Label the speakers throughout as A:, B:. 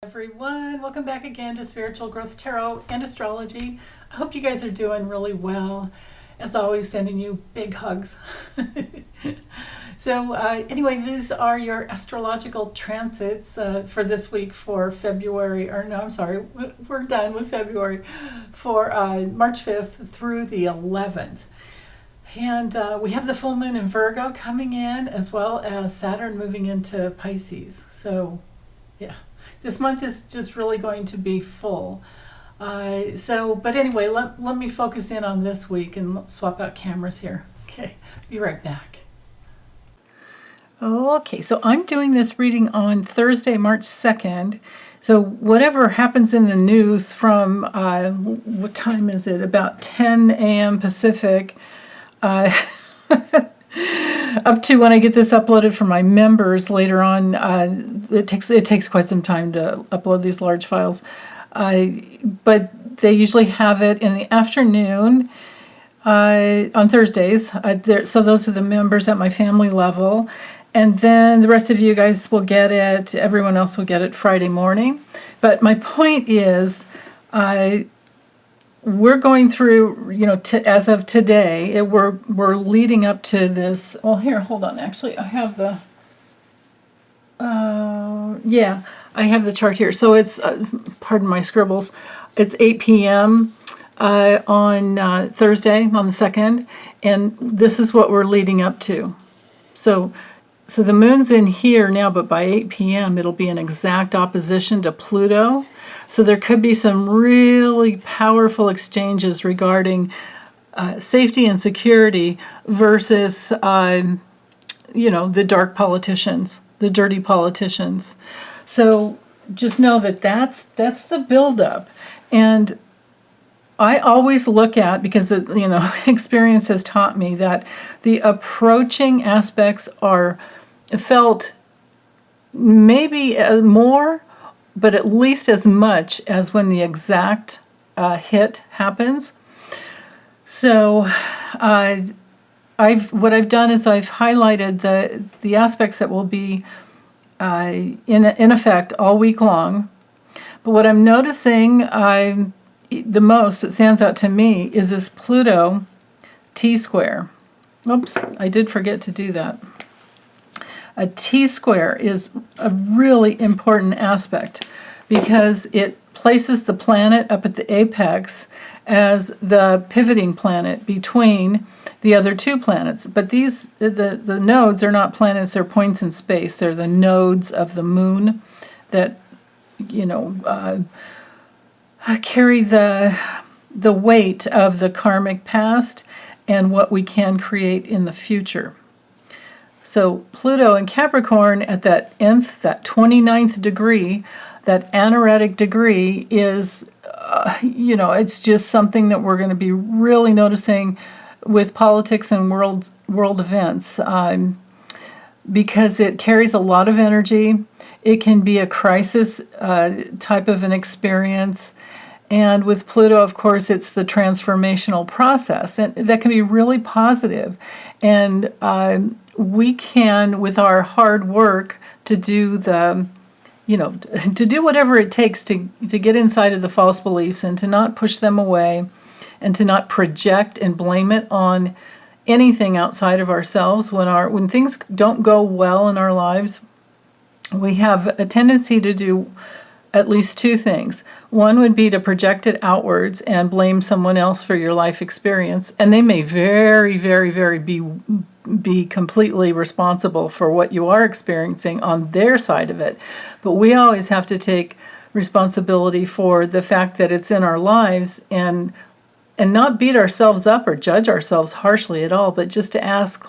A: Everyone, welcome back again to Spiritual Growth Tarot and Astrology. I hope you guys are doing really well. As always, sending you big hugs. So anyway, these are your astrological transits for this week for February, or no, I'm sorry, we're done with February, for March 5th through the 11th. And we have the full moon in Virgo coming in, as well as Saturn moving into Pisces. So yeah, this month is just really going to be full. But anyway, let me focus in on this week and swap out cameras here. Okay, be right back. Okay, so I'm doing this reading on Thursday, March 2nd. So whatever happens in the news from, what time is it? About 10 a.m. Pacific, up to when I get this uploaded for my members later on. It takes quite some time to upload these large files. But they usually have it in the afternoon on Thursdays. So those are the members at my family level. And then the rest of you guys will get it, everyone else will get it Friday morning. But my point is, we're going through, as of today, we're leading up to this. Well, here, hold on. Actually, I have the, I have the chart here. So it's, pardon my scribbles, it's 8 p.m. On Thursday, on the 2nd, and this is what we're leading up to. So the moon's in here now, but by 8 p.m. it'll be in exact opposition to Pluto. So there could be some really powerful exchanges regarding safety and security versus, the dark politicians, the dirty politicians. So just know that that's the buildup. And I always look at, because experience has taught me that the approaching aspects are felt maybe more, but at least as much as when the exact hit happens. So what I've done is I've highlighted the aspects that will be in effect all week long. But what I'm noticing the most that stands out to me is this Pluto T-square. Oops, I did forget to do that. A T-square is a really important aspect because it places the planet up at the apex as the pivoting planet between the other two planets. But the nodes are not planets, they're points in space. They're the nodes of the moon that, carry the weight of the karmic past and what we can create in the future. So Pluto in Capricorn at that nth, that 29th degree, that anaretic degree is, it's just something that we're going to be really noticing with politics and world events, because it carries a lot of energy. It can be a crisis type of an experience. And with Pluto, of course, it's the transformational process. And that can be really positive. And we can, with our hard work, to do to do whatever it takes to get inside of the false beliefs and to not push them away and to not project and blame it on anything outside of ourselves. When things don't go well in our lives, we have a tendency to do at least two things. One would be to project it outwards and blame someone else for your life experience, and they may very, very, very be completely responsible for what you are experiencing on their side of it. But we always have to take responsibility for the fact that it's in our lives and not beat ourselves up or judge ourselves harshly at all, but just to ask,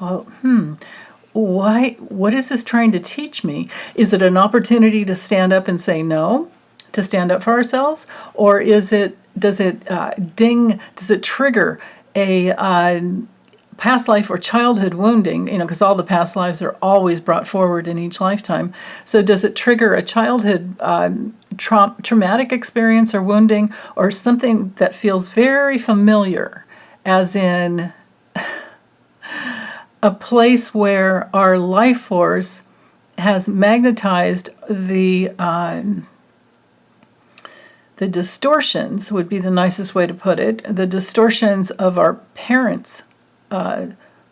A: why? What is this trying to teach me? Is it an opportunity to stand up and say no, to stand up for ourselves, or does it trigger a past life or childhood wounding? Because all the past lives are always brought forward in each lifetime. So does it trigger a childhood traumatic experience or wounding, or something that feels very familiar, as in a place where our life force has magnetized the the distortions would be the nicest way to put it, the distortions of our parents'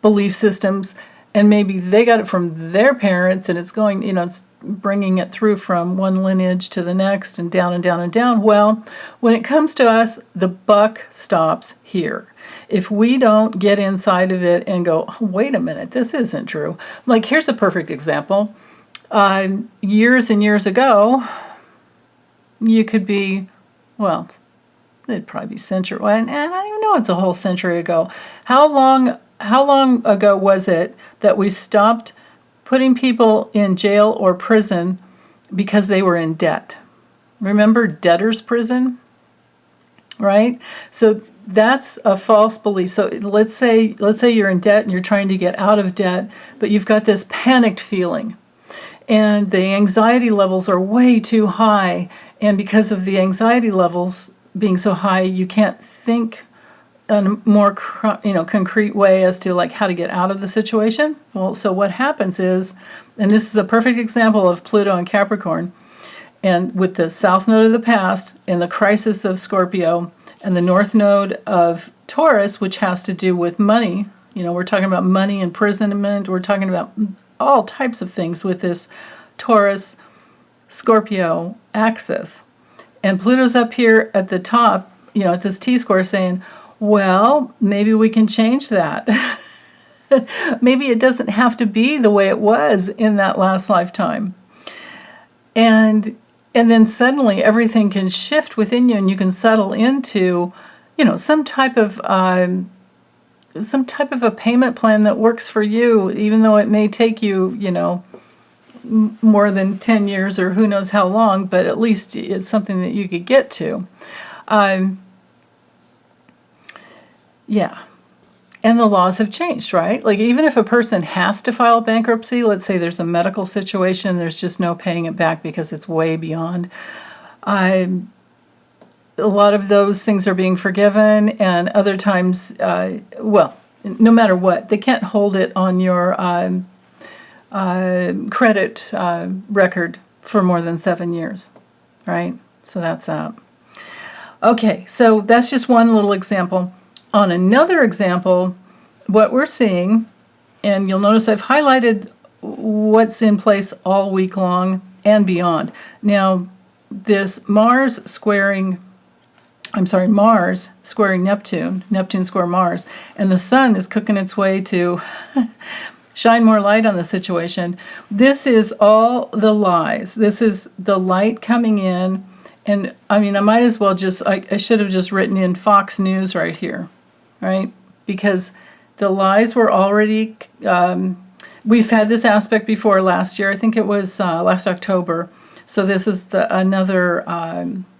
A: belief systems, and maybe they got it from their parents, and it's going, it's bringing it through from one lineage to the next and down and down and down. Well, when it comes to us, the buck stops here. If we don't get inside of it and go, oh, wait a minute, this isn't true. Like, here's a perfect example. Years and years ago, you could be, well, it'd probably be century, and I don't even know it's a whole century ago. How long ago was it that we stopped putting people in jail or prison because they were in debt? Remember debtor's prison? Right? So that's a false belief. So let's say you're in debt and you're trying to get out of debt, but you've got this panicked feeling. And the anxiety levels are way too high. And because of the anxiety levels being so high, you can't think in a more concrete way as to like how to get out of the situation. Well, so what happens is, and this is a perfect example of Pluto and Capricorn, and with the south node of the past and the crisis of Scorpio and the north node of Taurus, which has to do with money. We're talking about money, imprisonment. We're talking about all types of things with this Taurus Scorpio axis. And Pluto's up here at the top, at this T-square saying, well, maybe we can change that. Maybe it doesn't have to be the way it was in that last lifetime. And then suddenly everything can shift within you, and you can settle into, some type of a payment plan that works for you, even though it may take you, more than 10 years or who knows how long, but at least it's something that you could get to. Yeah. And the laws have changed, right? Like, even if a person has to file bankruptcy, let's say there's a medical situation, there's just no paying it back because it's way beyond. A lot of those things are being forgiven, and other times, no matter what, they can't hold it on your credit record for more than 7 years, right? So that's that. Okay, so that's just one little example. On another example, what we're seeing, and you'll notice I've highlighted what's in place all week long and beyond. Now, this Mars squaring Neptune, Neptune square Mars, and the sun is cooking its way to shine more light on the situation. This is all the lies. This is the light coming in. And I mean, I might as well I should have just written in Fox News right here, right? Because the lies were already, we've had this aspect before last year. I think it was last October. So this is another,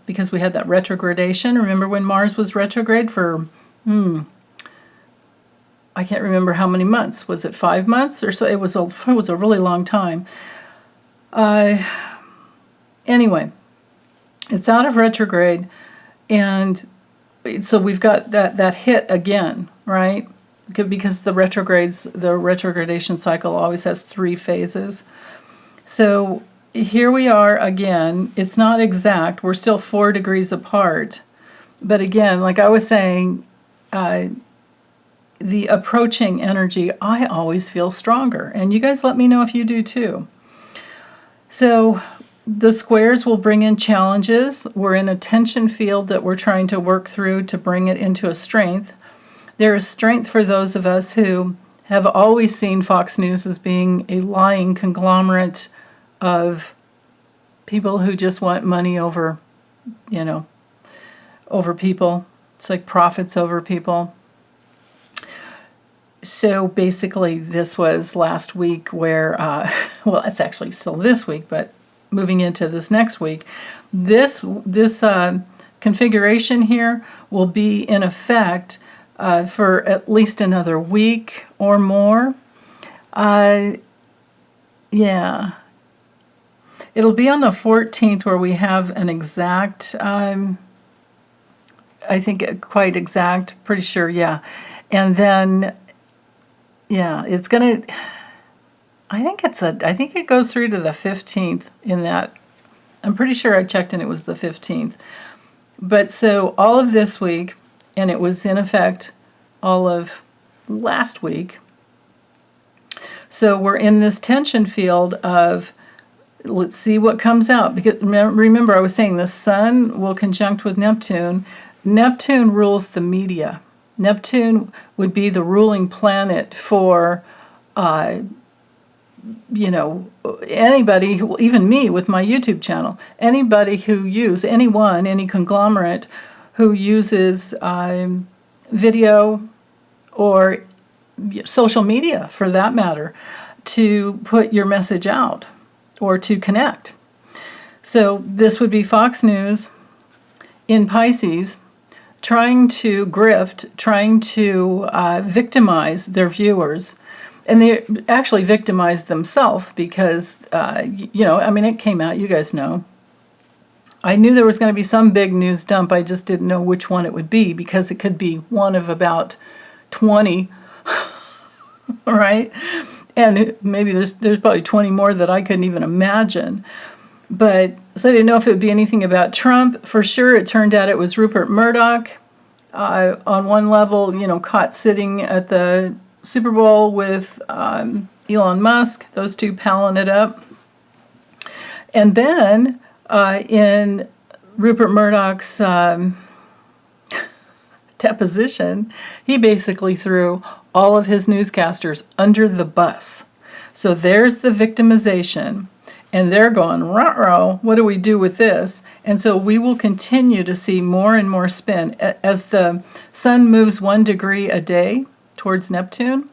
A: because we had that retrogradation. Remember when Mars was retrograde for, I can't remember how many months. Was it 5 months or so? It was a really long time. Anyway, it's out of retrograde, and so we've got that hit again, right? Because the retrogradation cycle always has 3 phases. So here we are again. It's not exact. We're still 4 degrees apart. But again, like I was saying, the approaching energy, I always feel stronger. And you guys let me know if you do too. So the squares will bring in challenges. We're in a tension field that we're trying to work through to bring it into a strength. There is strength for those of us who have always seen Fox News as being a lying conglomerate of people who just want money over, over people. It's like profits over people. So basically this was last week where, it's actually still this week, but moving into this next week, this configuration here will be in effect for at least another week or more. It'll be on the 14th where we have an exact, I think quite exact, pretty sure, yeah. And then, it's going to, I think it goes through to the 15th in that. I'm pretty sure I checked and it was the 15th. But so all of this week, and it was in effect all of last week. So we're in this tension field of, let's see what comes out. Because remember, I was saying the sun will conjunct with Neptune. Neptune rules the media. Neptune would be the ruling planet for, anybody, even me with my YouTube channel, anybody who any conglomerate who uses video or social media, for that matter, to put your message out or to connect. So this would be Fox News in Pisces, trying to grift, trying to victimize their viewers. And they actually victimized themselves because, it came out, you guys know. I knew there was going to be some big news dump. I just didn't know which one it would be, because it could be one of about 20, right? And maybe there's probably 20 more that I couldn't even imagine. But so I didn't know if it would be anything about Trump. For sure, it turned out it was Rupert Murdoch. On one level, caught sitting at the Super Bowl with Elon Musk, those two palling it up. And then in Rupert Murdoch's deposition, he basically threw all of his newscasters under the bus. So there's the victimization. And they're going, ruh-roh, what do we do with this? And so we will continue to see more and more spin. As the sun moves 1 degree a day towards Neptune,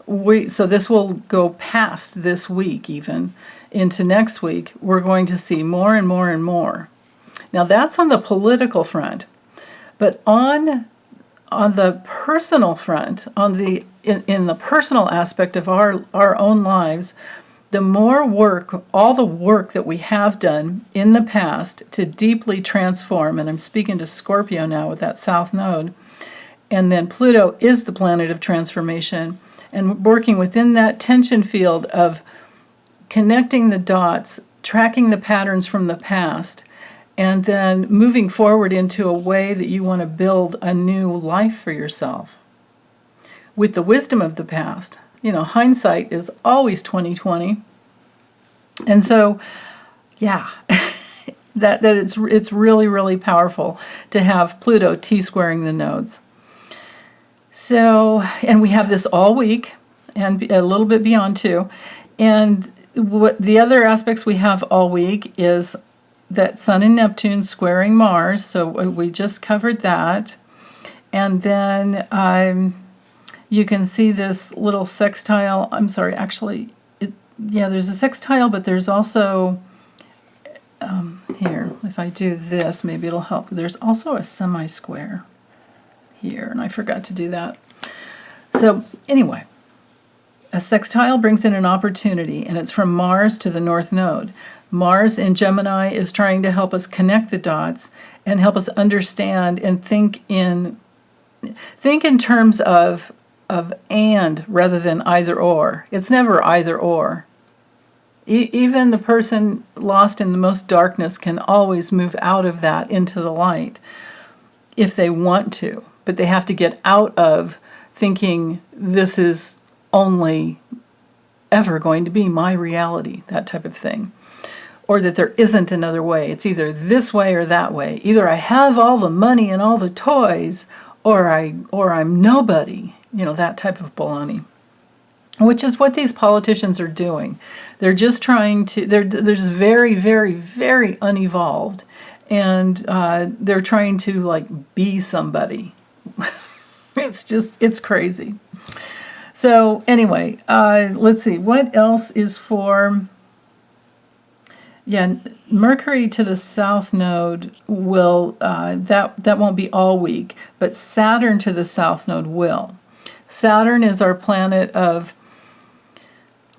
A: so this will go past this week even into next week. We're going to see more and more and more. Now that's on the political front. But on the personal front, in the personal aspect of our own lives, the more work, all the work that we have done in the past to deeply transform, and I'm speaking to Scorpio now with that South Node, and then Pluto is the planet of transformation, and working within that tension field of connecting the dots, tracking the patterns from the past, and then moving forward into a way that you want to build a new life for yourself with the wisdom of the past. Hindsight is always 20/20. And so, yeah, that it's really, really powerful to have Pluto T-squaring the nodes. So, and we have this all week and a little bit beyond too. And what the other aspects we have all week is that Sun and Neptune squaring Mars. So we just covered that. And then you can see this little sextile. I'm sorry, actually, there's a sextile, but there's also, here, if I do this, maybe it'll help. There's also a semi-square here, and I forgot to do that. So anyway, a sextile brings in an opportunity, and it's from Mars to the North Node. Mars in Gemini is trying to help us connect the dots and help us understand and think in terms of and rather than either or. It's never either or. Even the person lost in the most darkness can always move out of that into the light if they want to. But they have to get out of thinking this is only ever going to be my reality, that type of thing. Or that there isn't another way. It's either this way or that way. Either I have all the money and all the toys, or I'm nobody. That type of baloney. Which is what these politicians are doing. They're just trying to, they're just very, very, very unevolved. And they're trying to be somebody. It's crazy. So anyway, let's see, what else is for, Mercury to the South Node will, that won't be all week, but Saturn to the South Node will. Saturn is our planet of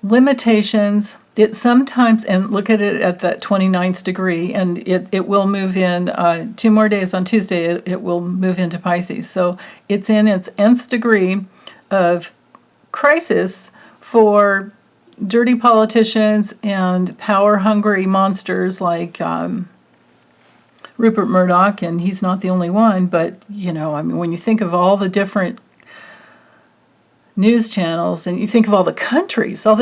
A: limitations. It sometimes, and look at it at that 29th degree, and it will move in 2 more days on Tuesday, it will move into Pisces. So it's in its nth degree of crisis for dirty politicians and power-hungry monsters like Rupert Murdoch, and he's not the only one, but, you know, I mean, when you think of all the different news channels and you think of all the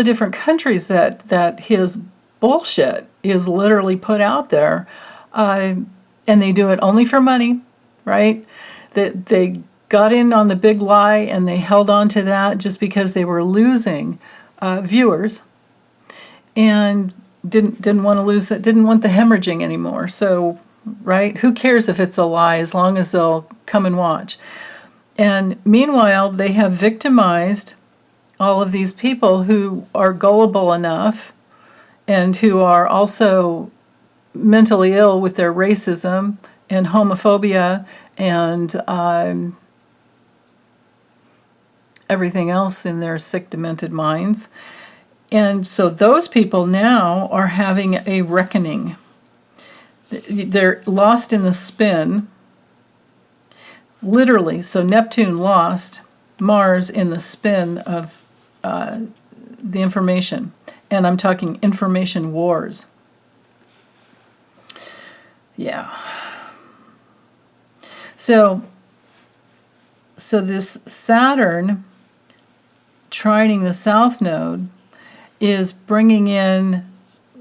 A: different countries that his bullshit is literally put out there, and they do it only for money, right? That they got in on the big lie and they held on to that just because they were losing viewers and didn't want to lose it, didn't want the hemorrhaging anymore. So, right, who cares if it's a lie as long as they'll come and watch? And meanwhile, they have victimized all of these people who are gullible enough and who are also mentally ill with their racism and homophobia and everything else in their sick, demented minds. And so those people now are having a reckoning. They're lost in the spin, literally. So Neptune lost Mars in the spin of the information. And I'm talking information wars. Yeah. So this Saturn trining the South Node is bringing in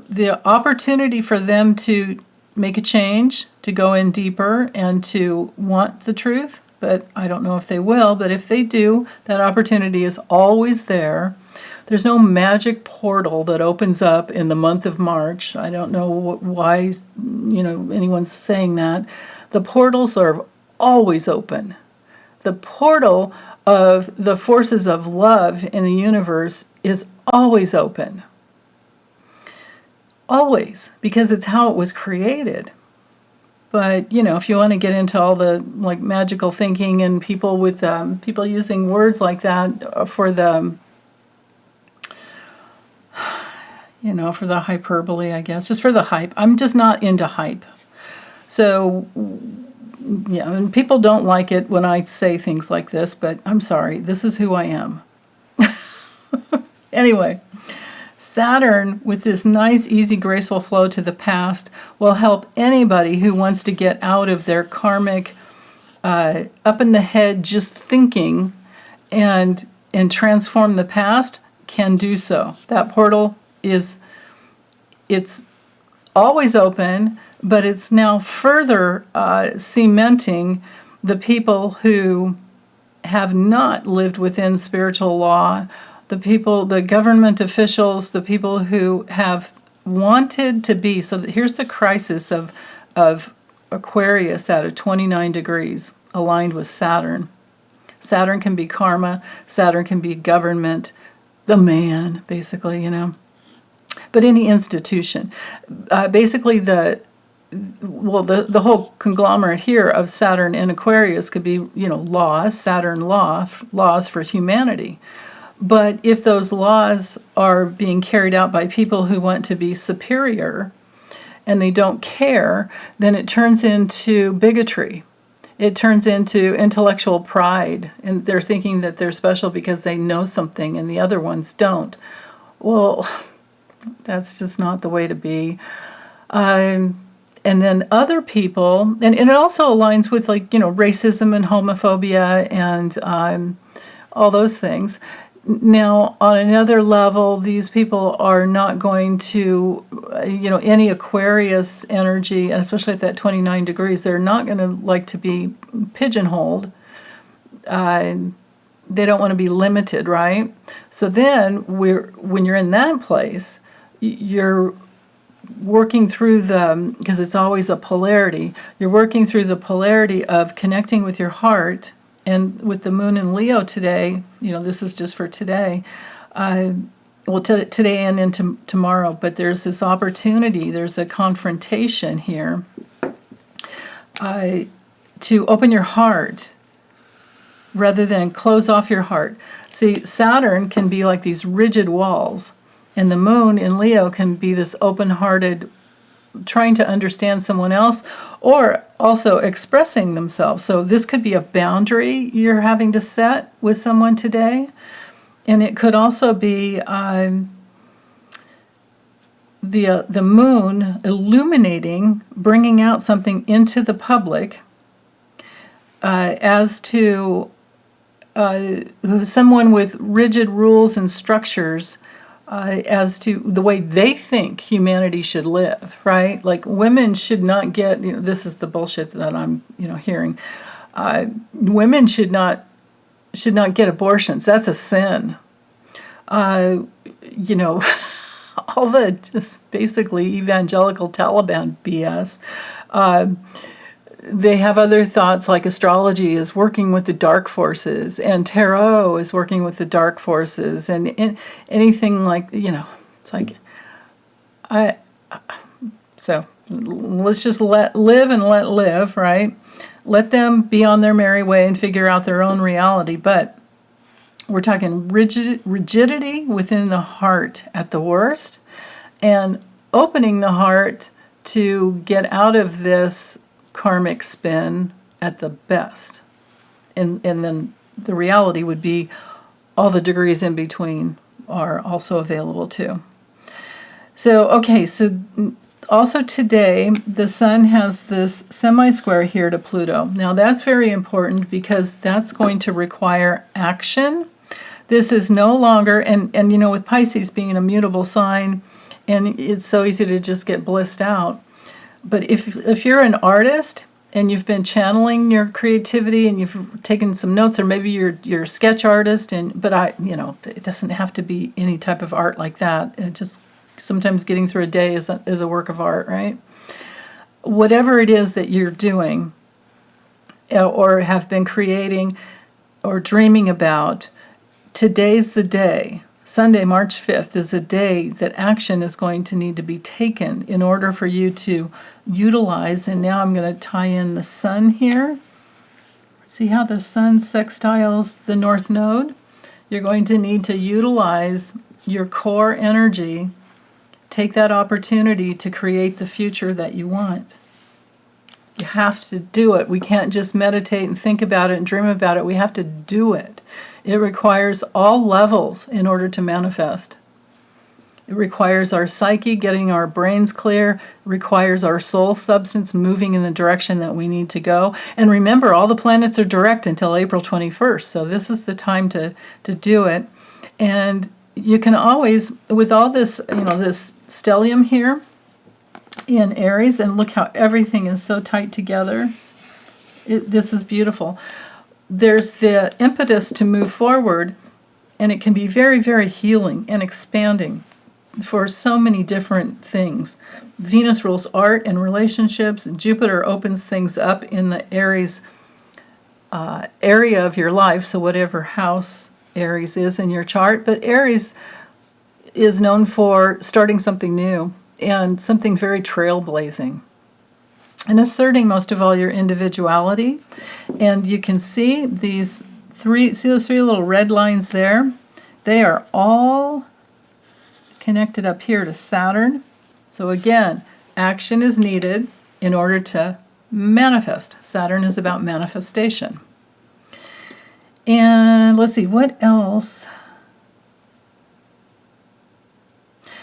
A: the opportunity for them to make a change, to go in deeper and to want the truth. But I don't know if they will. But if they do, that opportunity is always there. There's no magic portal that opens up in the month of March. I don't know why, anyone's saying that. The portals are always open. The portal of the forces of love in the universe is always open. Always, because it's how it was created. But, if you want to get into all the magical thinking and people with people using words like that for the for the hyperbole, I guess, just for the hype. I'm just not into hype. So, yeah, and people don't like it when I say things like this, but I'm sorry, this is who I am. Anyway, Saturn, with this nice, easy, graceful flow to the past, will help anybody who wants to get out of their karmic, up in the head, just thinking, and transform the past, can do so. That portal it's always open, but it's now further cementing the people who have not lived within spiritual law, the government officials, the people who have wanted to be. So here's the crisis of Aquarius at 29 degrees, aligned with Saturn. Saturn can be karma, Saturn can be government, the man, basically, But any institution. Basically, the whole conglomerate here of Saturn and Aquarius could be, laws, Saturn laws for humanity. But if those laws are being carried out by people who want to be superior and they don't care, then it turns into bigotry. It turns into intellectual pride, and they're thinking that they're special because they know something and the other ones don't. Well, that's just not the way to be. And then other people, and it also aligns with racism and homophobia and all those things. Now, on another level, these people are not going to, any Aquarius energy, and especially at that 29 degrees, they're not going to like to be pigeonholed. They don't want to be limited, right? So then, when you're in that place, you're working through because it's always a polarity, you're working through the polarity of connecting with your heart. And with the moon in Leo today, this is just for today, today and into tomorrow, but there's this opportunity, there's a confrontation here to open your heart rather than close off your heart. See, Saturn can be like these rigid walls, and the moon in Leo can be this open-hearted, trying to understand someone else, or also expressing themselves. So this could be a boundary you're having to set with someone today. And it could also be the moon illuminating, bringing out something into the public as to someone with rigid rules and structures as to the way they think humanity should live, right? Like women should not get, this is the bullshit that I'm, hearing. Women should not get abortions. That's a sin. All the just basically evangelical Taliban BS. They have other thoughts like astrology is working with the dark forces and tarot is working with the dark forces and anything like, it's like, so let's just let live, right? Let them be on their merry way and figure out their own reality. But we're talking rigidity within the heart at the worst and opening the heart to get out of this karmic spin at the best. And then the reality would be all the degrees in between are also available too. So, okay, so also today, the sun has this semi-square here to Pluto. Now that's very important because that's going to require action. This is no longer, and with Pisces being an immutable sign, and it's so easy to just get blissed out. But if you're an artist and you've been channeling your creativity and you've taken some notes, or maybe you're a sketch artist, but it doesn't have to be any type of art like that. It just sometimes getting through a day is a work of art, right? Whatever it is that you're doing or have been creating or dreaming about, today's the day. Sunday, March 5th, is a day that action is going to need to be taken in order for you to utilize. And now I'm going to tie in the sun here. See how the sun sextiles the north node? You're going to need to utilize your core energy. Take that opportunity to create the future that you want. You have to do it. We can't just meditate and think about it and dream about it. We have to do it. It requires all levels in order to manifest. It requires our psyche getting our brains clear. It requires our soul substance moving in the direction that we need to go. And remember, all the planets are direct until April 21st. So this is the time to do it. And you can always, with all this, this stellium here in Aries, and look how everything is so tight together. This is beautiful. There's the impetus to move forward, and it can be very, very healing and expanding for so many different things. Venus rules art and relationships. Jupiter opens things up in the Aries area of your life, so whatever house Aries is in your chart. But Aries is known for starting something new and something very trailblazing. And asserting most of all your individuality. And you can see those three little red lines there? They are all connected up here to Saturn. So again, action is needed in order to manifest. Saturn is about manifestation. And let's see, what else?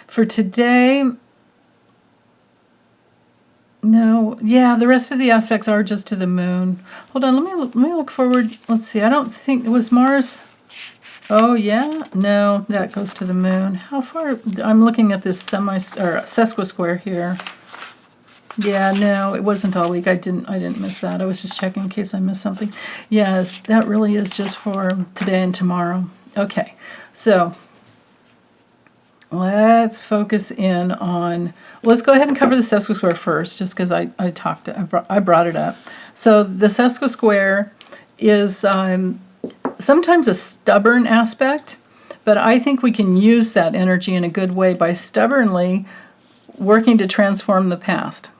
A: For today, no, yeah, the rest of the aspects are just to the moon. Hold on, let me look forward. Let's see, I don't think, it was Mars? Oh, yeah? No, that goes to the moon. How far? I'm looking at this sesquisquare here. Yeah, no, it wasn't all week. I didn't miss that. I was just checking in case I missed something. Yes, that really is just for today and tomorrow. Okay, so let's focus in on, let's go ahead and cover the sesquisquare first, just because I brought it up. So the sesquisquare is sometimes a stubborn aspect, but I think we can use that energy in a good way by stubbornly working to transform the past,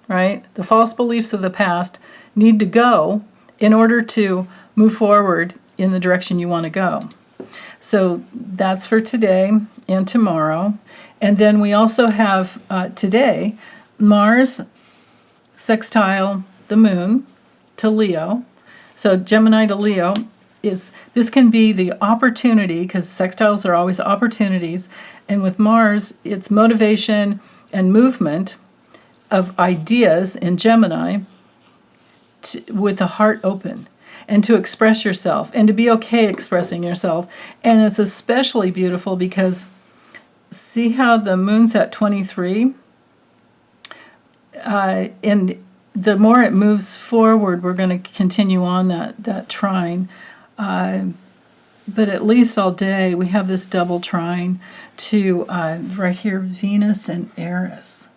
A: right? The false beliefs of the past need to go in order to move forward in the direction you want to go. So that's for today and tomorrow. And then we also have today, Mars sextile the moon to Leo. So Gemini to Leo, this can be the opportunity, because sextiles are always opportunities, and with Mars, it's motivation and movement of ideas in Gemini with the heart open, and to express yourself, and to be okay expressing yourself. And it's especially beautiful because see how the moon's at 23? And the more it moves forward, we're going to continue on that trine. But at least all day, we have this double trine to right here, Venus and Eris.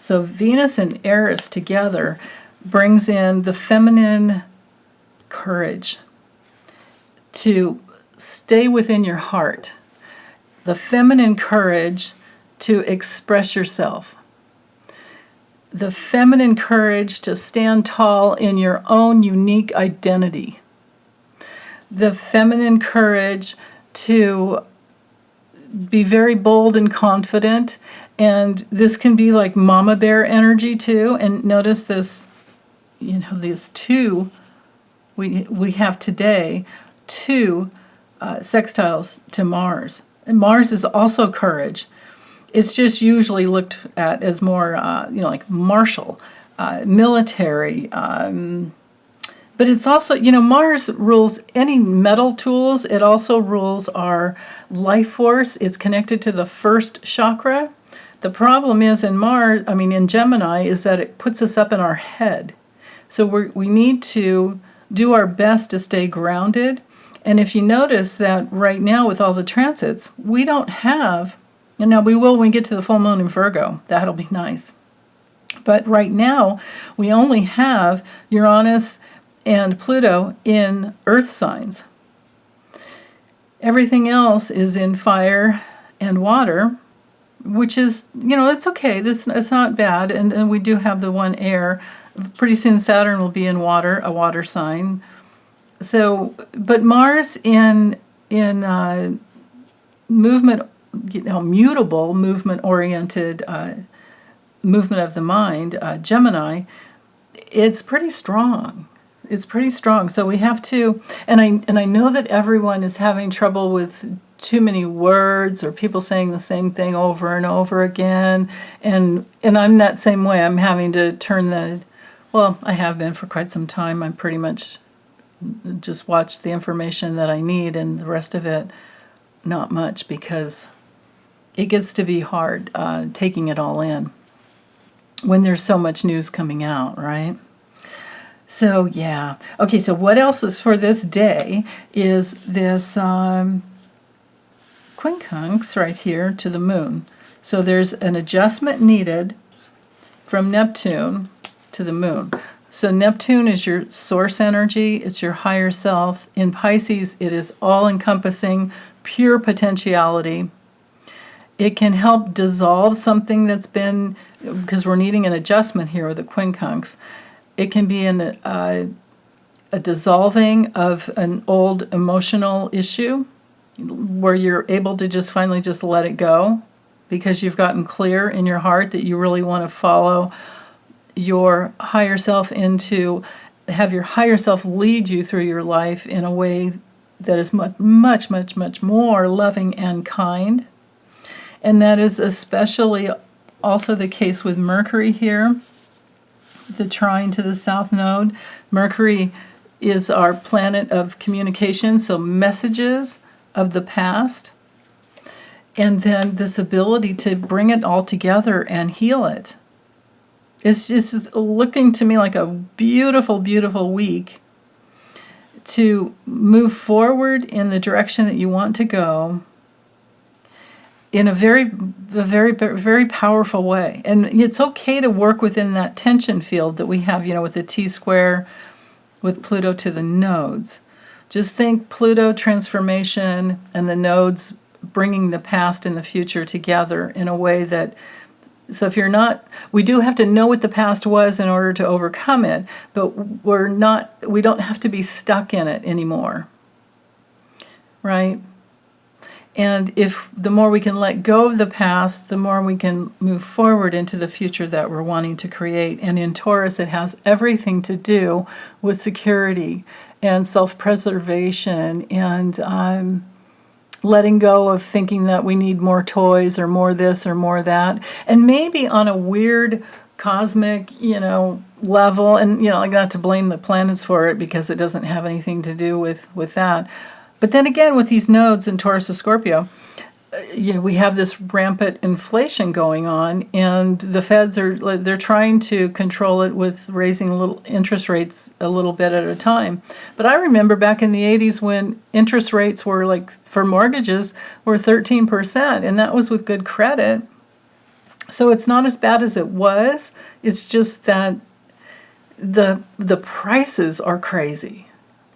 A: So Venus and Eris together brings in the feminine courage to stay within your heart, the feminine courage to express yourself, the feminine courage to stand tall in your own unique identity, the feminine courage to be very bold and confident. And this can be like mama bear energy too. And notice this, these two, we have today, two sextiles to Mars. And Mars is also courage. It's just usually looked at as more, like martial, military. But it's also, Mars rules any metal tools. It also rules our life force. It's connected to the first chakra. The problem is in Gemini, is that it puts us up in our head. So we need to do our best to stay grounded. And if you notice that right now with all the transits, we don't have, and now we will when we get to the full moon in Virgo. That'll be nice. But right now, we only have Uranus and Pluto in earth signs. Everything else is in fire and water, which is, it's okay. It's not bad. And then we do have the one air. Pretty soon Saturn will be in water, a water sign. So, but Mars in movement, mutable, movement-oriented movement of the mind, Gemini, it's pretty strong. It's pretty strong. So we have to, and I know that everyone is having trouble with too many words or people saying the same thing over and over again. And I'm that same way. I'm having to turn I have been for quite some time. I'm pretty much just watch the information that I need, and the rest of it, not much, because it gets to be hard taking it all in when there's so much news coming out, right? So, yeah. Okay, so what else is for this day is this quincunx right here to the moon. So there's an adjustment needed from Neptune to the moon. So Neptune is your source energy. It's your higher self. In Pisces, it is all-encompassing, pure potentiality. It can help dissolve something that's been, because we're needing an adjustment here with the quincunx. It can be a dissolving of an old emotional issue where you're able to just finally just let it go because you've gotten clear in your heart that you really want to follow your higher self, have your higher self lead you through your life in a way that is much, much, much, much more loving and kind. And that is especially also the case with Mercury here, the trine to the south node. Mercury is our planet of communication, so messages of the past. And then this ability to bring it all together and heal it. It's just looking to me like a beautiful, beautiful week to move forward in the direction that you want to go in a very, very powerful way. And it's okay to work within that tension field that we have, with the T-square, with Pluto to the nodes. Just think Pluto transformation and the nodes bringing the past and the future together in a way that, so if you're not, we do have to know what the past was in order to overcome it, but we don't have to be stuck in it anymore, right? And if the more we can let go of the past, the more we can move forward into the future that we're wanting to create. And in Taurus, it has everything to do with security and self-preservation, and letting go of thinking that we need more toys or more this or more that. And maybe on a weird cosmic, level, and, like, not to blame the planets for it because it doesn't have anything to do with that. But then again, with these nodes in Taurus and Scorpio, we have this rampant inflation going on, and the feds they're trying to control it with raising little interest rates a little bit at a time. But I remember back in the 80s when interest rates were, like, for mortgages were 13%, and that was with good credit. So it's not as bad as it was. It's just that the prices are crazy,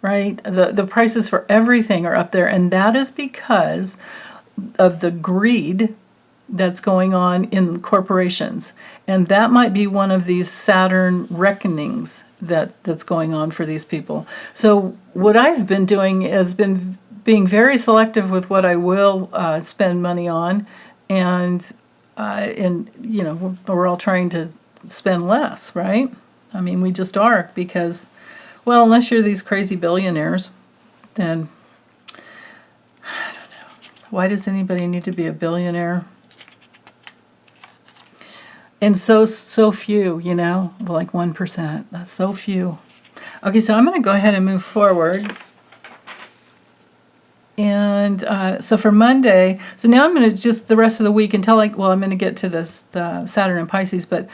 A: right? The prices for everything are up there, and that is because of the greed that's going on in corporations. And that might be one of these Saturn reckonings that's going on for these people. So what I've been doing has been being very selective with what I will spend money on, and we're all trying to spend less, right? I mean, we just are, because, well, unless you're these crazy billionaires, then why does anybody need to be a billionaire? And so few, like 1%. That's so few. Okay, so I'm going to go ahead and move forward. And so for Monday, so now I'm going to just the rest of the week until I'm going to get to the Saturn and Pisces, but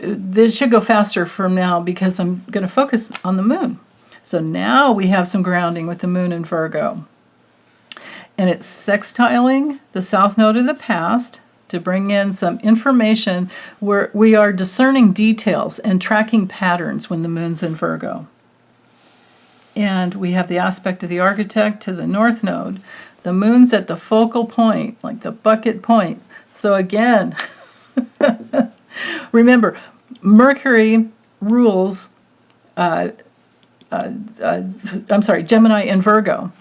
A: this should go faster from now because I'm going to focus on the moon. So now we have some grounding with the moon in Virgo. And it's sextiling the south node of the past to bring in some information where we are discerning details and tracking patterns when the moon's in Virgo. And we have the aspect of the architect to the north node. The moon's at the focal point, like the bucket point. So again, remember, Mercury rules, Gemini and Virgo.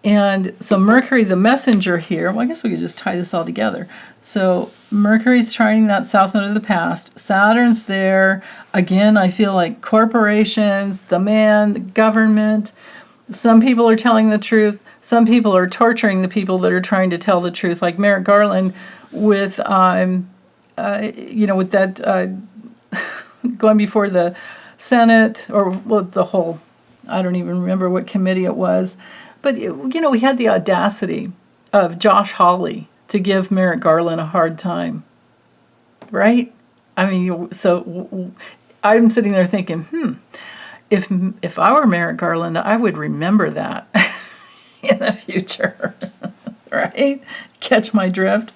A: And so Mercury, the messenger here, well, I guess we could just tie this all together. So Mercury's trining that south node of the past. Saturn's there. Again, I feel like corporations, the man, the government. Some people are telling the truth. Some people are torturing the people that are trying to tell the truth, like Merrick Garland with, with that going before the Senate, or the whole, I don't even remember what committee it was. But, we had the audacity of Josh Hawley to give Merrick Garland a hard time, right? I mean, so I'm sitting there thinking, if I were Merrick Garland, I would remember that in the future, right? Catch my drift?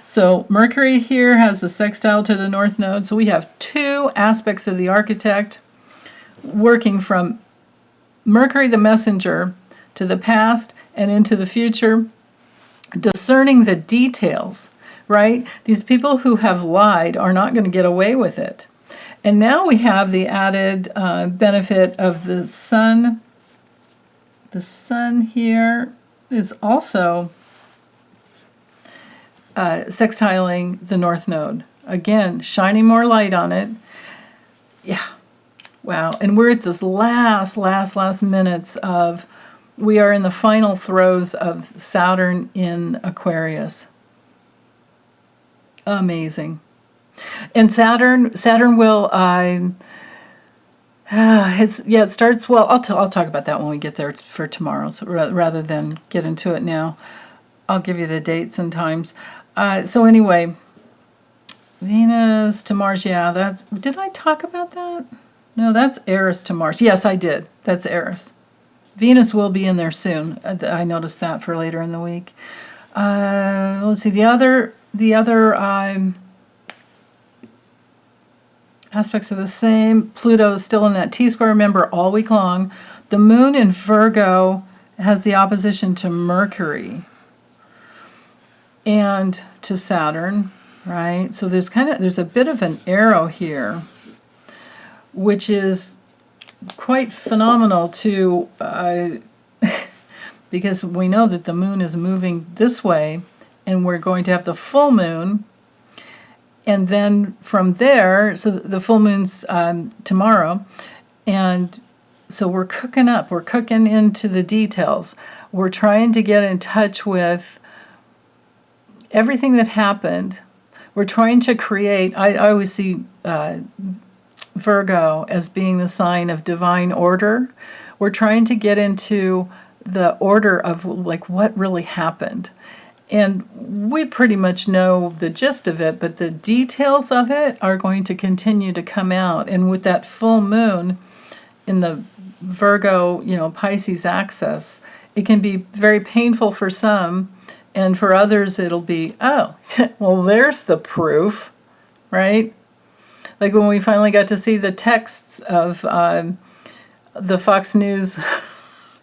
A: So Mercury here has the sextile to the north node. So we have two aspects of the architect working from Mercury the messenger to the past and into the future, discerning the details, right? These people who have lied are not going to get away with it. And now we have the added benefit of the sun. The sun here is also sextiling the north node. Again, shining more light on it. Yeah. Wow. And we're at this last minutes of, we are in the final throes of Saturn in Aquarius. Amazing. And Saturn will, it starts, well, I'll talk about that when we get there for tomorrow, so rather than get into it now. I'll give you the dates and times. So anyway, Venus to Mars, did I talk about that? No, that's Eris to Mars. Yes, I did. That's Eris. Venus will be in there soon. I noticed that for later in the week. Let's see, the other aspects are the same. Pluto is still in that T-square, remember, all week long. The moon in Virgo has the opposition to Mercury and to Saturn, right? So there's a bit of an arrow here, which is quite phenomenal to, because we know that the moon is moving this way, and we're going to have the full moon, and then from there, so the full moon's tomorrow, and So we're cooking up. We're cooking into the details. We're trying to get in touch with everything that happened. We're trying to create, I always see Virgo as being the sign of divine order. We're trying to get into the order of like what really happened. And we pretty much know the gist of it, but the details of it are going to continue to come out. And with that full moon in the Virgo, Pisces axis, it can be very painful for some, and for others it'll be, oh, well, there's the proof, right? Like when we finally got to see the texts of the Fox News,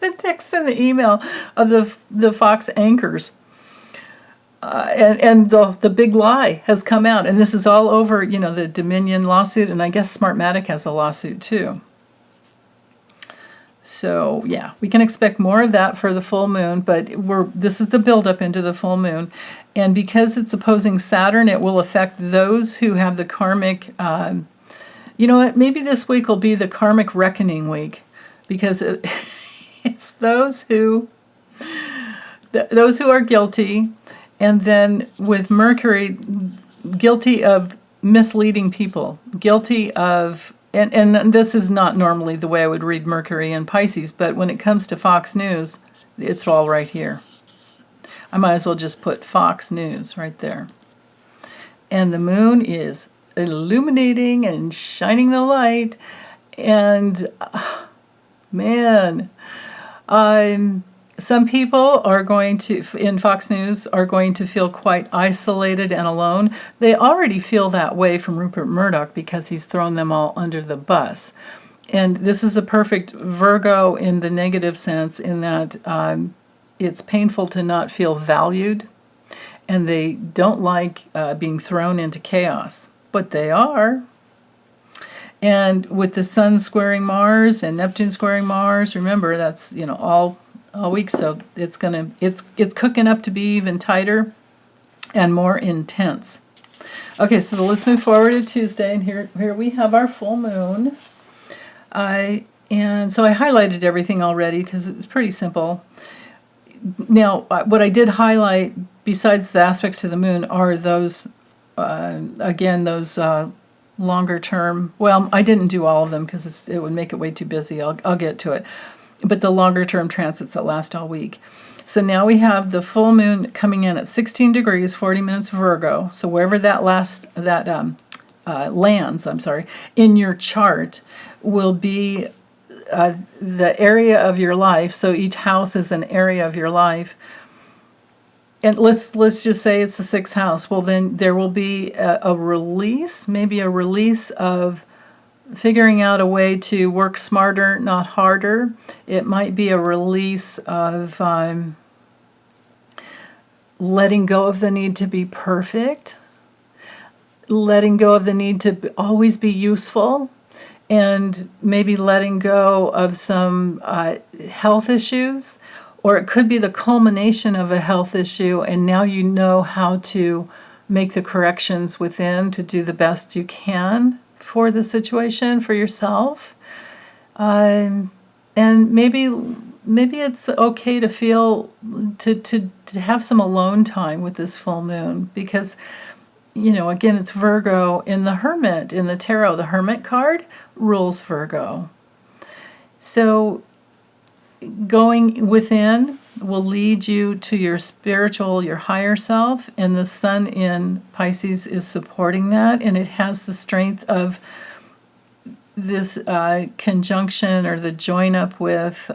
A: the texts and the email of the Fox anchors. And the big lie has come out. And this is all over, the Dominion lawsuit, and I guess Smartmatic has a lawsuit too. So, yeah, we can expect more of that for the full moon, but this is the buildup into the full moon. And because it's opposing Saturn, it will affect those who have the karmic, you know what, maybe this week will be the karmic reckoning week, because it's those who are guilty, and then with Mercury, guilty of misleading people, guilty of... And this is not normally the way I would read Mercury and Pisces, but when it comes to Fox News, it's all right here. I might as well just put Fox News right there. And the moon is illuminating and shining the light. And, man, some people are going to, in Fox News, are going to feel quite isolated and alone. They already feel that way from Rupert Murdoch because he's thrown them all under the bus. And this is a perfect Virgo in the negative sense, in that it's painful to not feel valued, and they don't like being thrown into chaos, but they are. And with the Sun squaring Mars and Neptune squaring Mars, remember that's all week, so it's cooking up to be even tighter and more intense. Okay, so let's move forward to Tuesday, and here we have our full moon. And so I highlighted everything already because it's pretty simple. Now, what I did highlight, besides the aspects to the moon, are those, those longer term. Well, I didn't do all of them because it would make it way too busy. I'll get to it. But the longer term transits that last all week. So now we have the full moon coming in at 16 degrees, 40 minutes Virgo. So wherever that lands, in your chart will be the area of your life. So each house is an area of your life. And let's just say it's the sixth house. Well, then there will be a release, maybe a release of figuring out a way to work smarter, not harder. It might be a release of letting go of the need to be perfect, letting go of the need to always be useful, and maybe letting go of some health issues. Or it could be the culmination of a health issue, and now you know how to make the corrections within to do the best you can for the situation, for yourself. And maybe it's okay to feel, to have some alone time with this full moon, because, again, it's Virgo in the Hermit, in the tarot. The Hermit card rules Virgo. So going within will lead you to your spiritual, your higher self, and the sun in Pisces is supporting that, and it has the strength of this conjunction or the join up with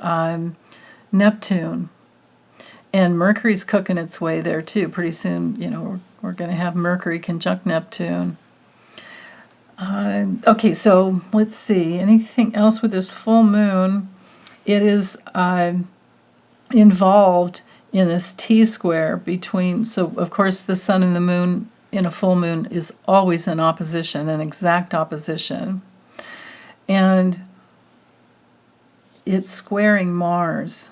A: Neptune. And Mercury's cooking its way there too. Pretty soon, we're going to have Mercury conjunct Neptune. Okay, so let's see. Anything else with this full moon? It is involved in this T-square between, so of course the sun and the moon in a full moon is always in opposition, an exact opposition. And it's squaring Mars.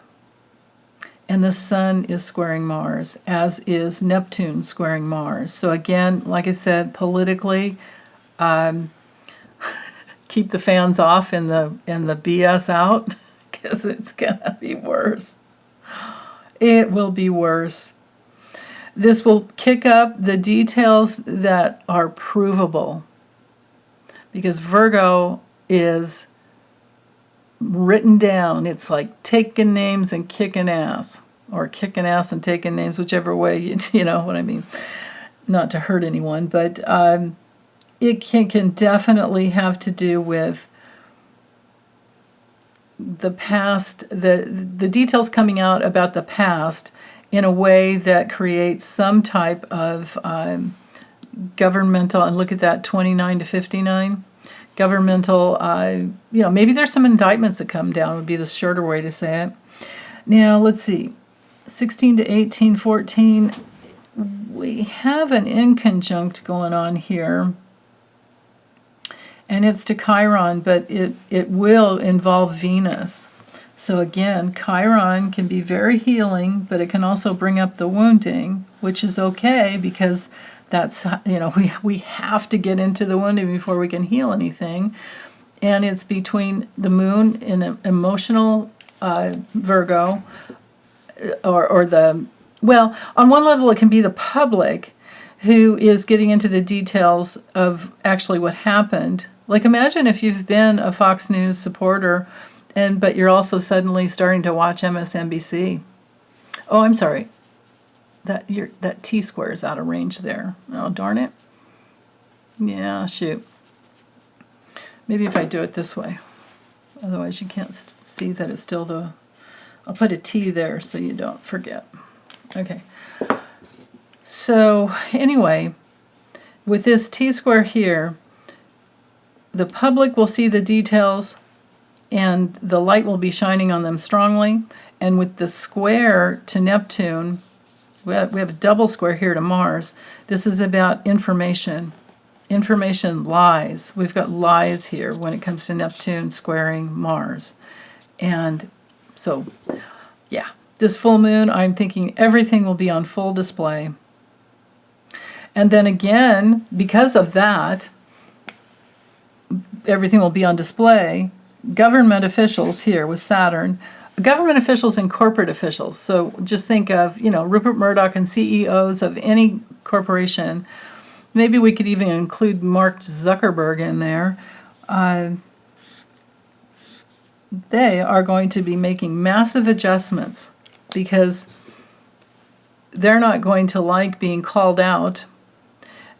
A: And the sun is squaring Mars, as is Neptune squaring Mars. So again, like I said, politically, keep the fans off and the BS out, because it's gonna be worse. It will be worse. This will kick up the details that are provable, because Virgo is written down. It's like taking names and kicking ass, or kicking ass and taking names, whichever way, you know what I mean. Not to hurt anyone, but it can definitely have to do with the past, the details coming out about the past in a way that creates some type of governmental, and look at that, 29 to 59, governmental, maybe there's some indictments that come down, would be the shorter way to say it. Now, let's see, 16 to 18, 14, we have an inconjunct going on here, and it's to Chiron, but it will involve Venus. So again, Chiron can be very healing, but it can also bring up the wounding, which is okay, because that's, we have to get into the wounding before we can heal anything. And it's between the moon in an emotional Virgo, or the, well, on one level it can be the public who is getting into the details of actually what happened. Like, imagine if you've been a Fox News supporter, but you're also suddenly starting to watch MSNBC. Oh, I'm sorry. That T-square is out of range there. Oh, darn it. Yeah, shoot. Maybe if I do it this way. Otherwise you can't see that it's still the... I'll put a T there so you don't forget. Okay. So anyway, with this T-square here, the public will see the details and the light will be shining on them strongly. And with the square to Neptune, we have a double square here to Mars. This is about information. Information lies. We've got lies here when it comes to Neptune squaring Mars. And so, yeah, this full moon, I'm thinking everything will be on full display. And then again, because of that, everything will be on display. Government officials here with Saturn, government officials and corporate officials. So just think of, Rupert Murdoch and CEOs of any corporation. Maybe we could even include Mark Zuckerberg in there. They are going to be making massive adjustments because they're not going to like being called out,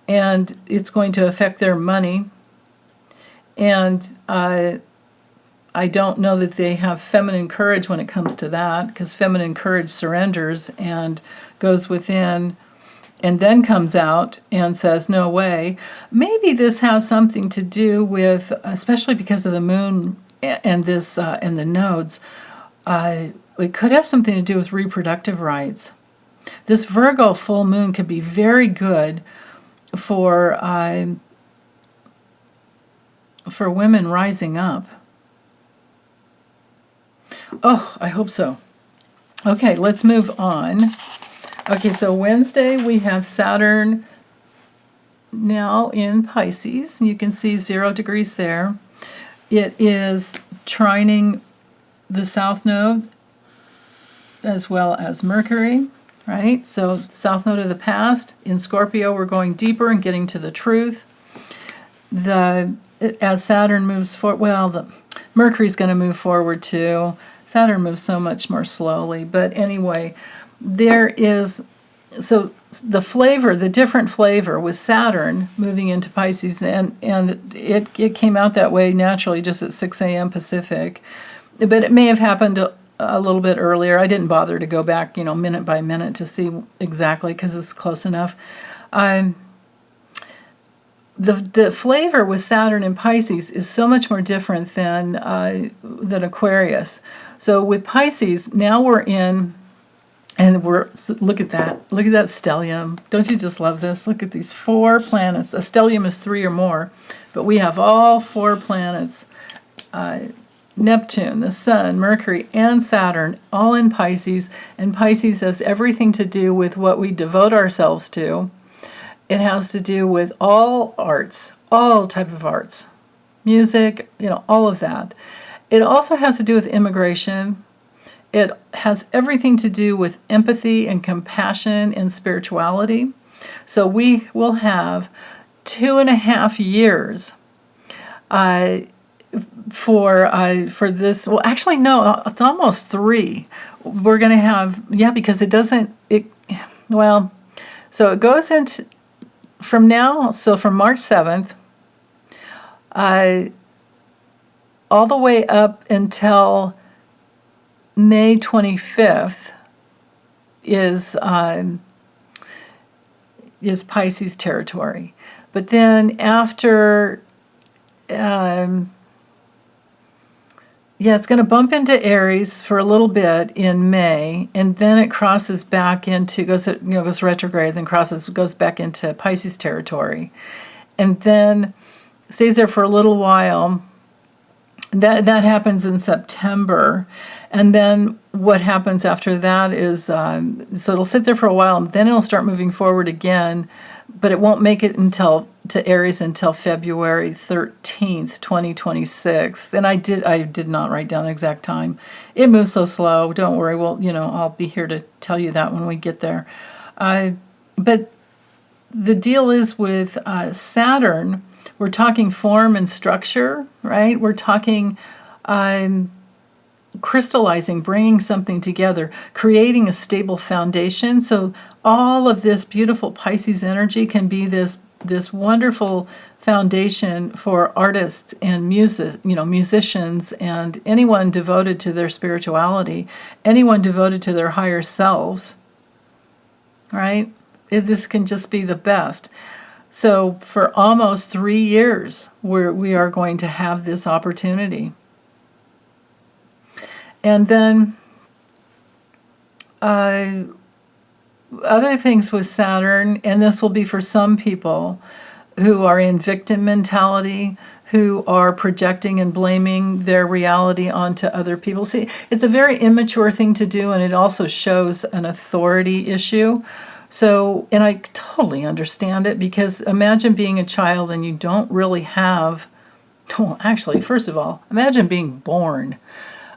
A: and it's going to affect their money. And I don't know that they have feminine courage when it comes to that, because feminine courage surrenders and goes within and then comes out and says, no way. Maybe this has something to do with, especially because of the moon and this and the nodes, it could have something to do with reproductive rights. This Virgo full moon could be very good for women rising up. Oh, I hope so. Okay, let's move on. Okay, so Wednesday we have Saturn now in Pisces. You can see 0 degrees there. It is trining the south node as well as Mercury, right? So south node of the past. In Scorpio, we're going deeper and getting to the truth. As Saturn moves forward, well, Mercury's going to move forward too. Saturn moves so much more slowly. But anyway, there is, so the flavor, the different flavor with Saturn moving into Pisces, and it came out that way naturally just at 6 a.m. Pacific. But it may have happened a little bit earlier. I didn't bother to go back, minute by minute to see exactly because it's close enough. The flavor with Saturn in Pisces is so much more different than Aquarius. So with Pisces, now we're in, and look at that stellium. Don't you just love this? Look at these 4 planets. A stellium is 3 or more, but we have all 4 planets. Neptune, the Sun, Mercury, and Saturn, all in Pisces, and Pisces has everything to do with what we devote ourselves to. It has to do with all arts, all type of arts. music, all of that. It also has to do with immigration. It has everything to do with empathy and compassion and spirituality. So we will have 2.5 years for this. Well, actually, no, it's almost 3. We're going to have, because it doesn't, so it goes into, from now, so from March 7th, all the way up until May 25th is Pisces territory. But then after, it's going to bump into Aries for a little bit in May, and then it crosses back into, goes retrograde, then goes back into Pisces territory, and then stays there for a little while. That happens in September, and then what happens after that is, so it'll sit there for a while, and then it'll start moving forward again, but it won't make it to Aries until February 13th, 2026. And I did not write down the exact time. It moves so slow. Don't worry. Well, I'll be here to tell you that when we get there. But the deal is with Saturn, we're talking form and structure, right? We're talking crystallizing, bringing something together, creating a stable foundation. So all of this beautiful Pisces energy can be this wonderful foundation for artists and musicians and anyone devoted to their spirituality, anyone devoted to their higher selves, right? This can just be the best. So for almost 3 years, we are going to have this opportunity. And then other things with Saturn, and this will be for some people who are in victim mentality, who are projecting and blaming their reality onto other people. See, it's a very immature thing to do, and it also shows an authority issue. So, and I totally understand it, because imagine being a child and you don't really have, well, actually, first of all, imagine being born.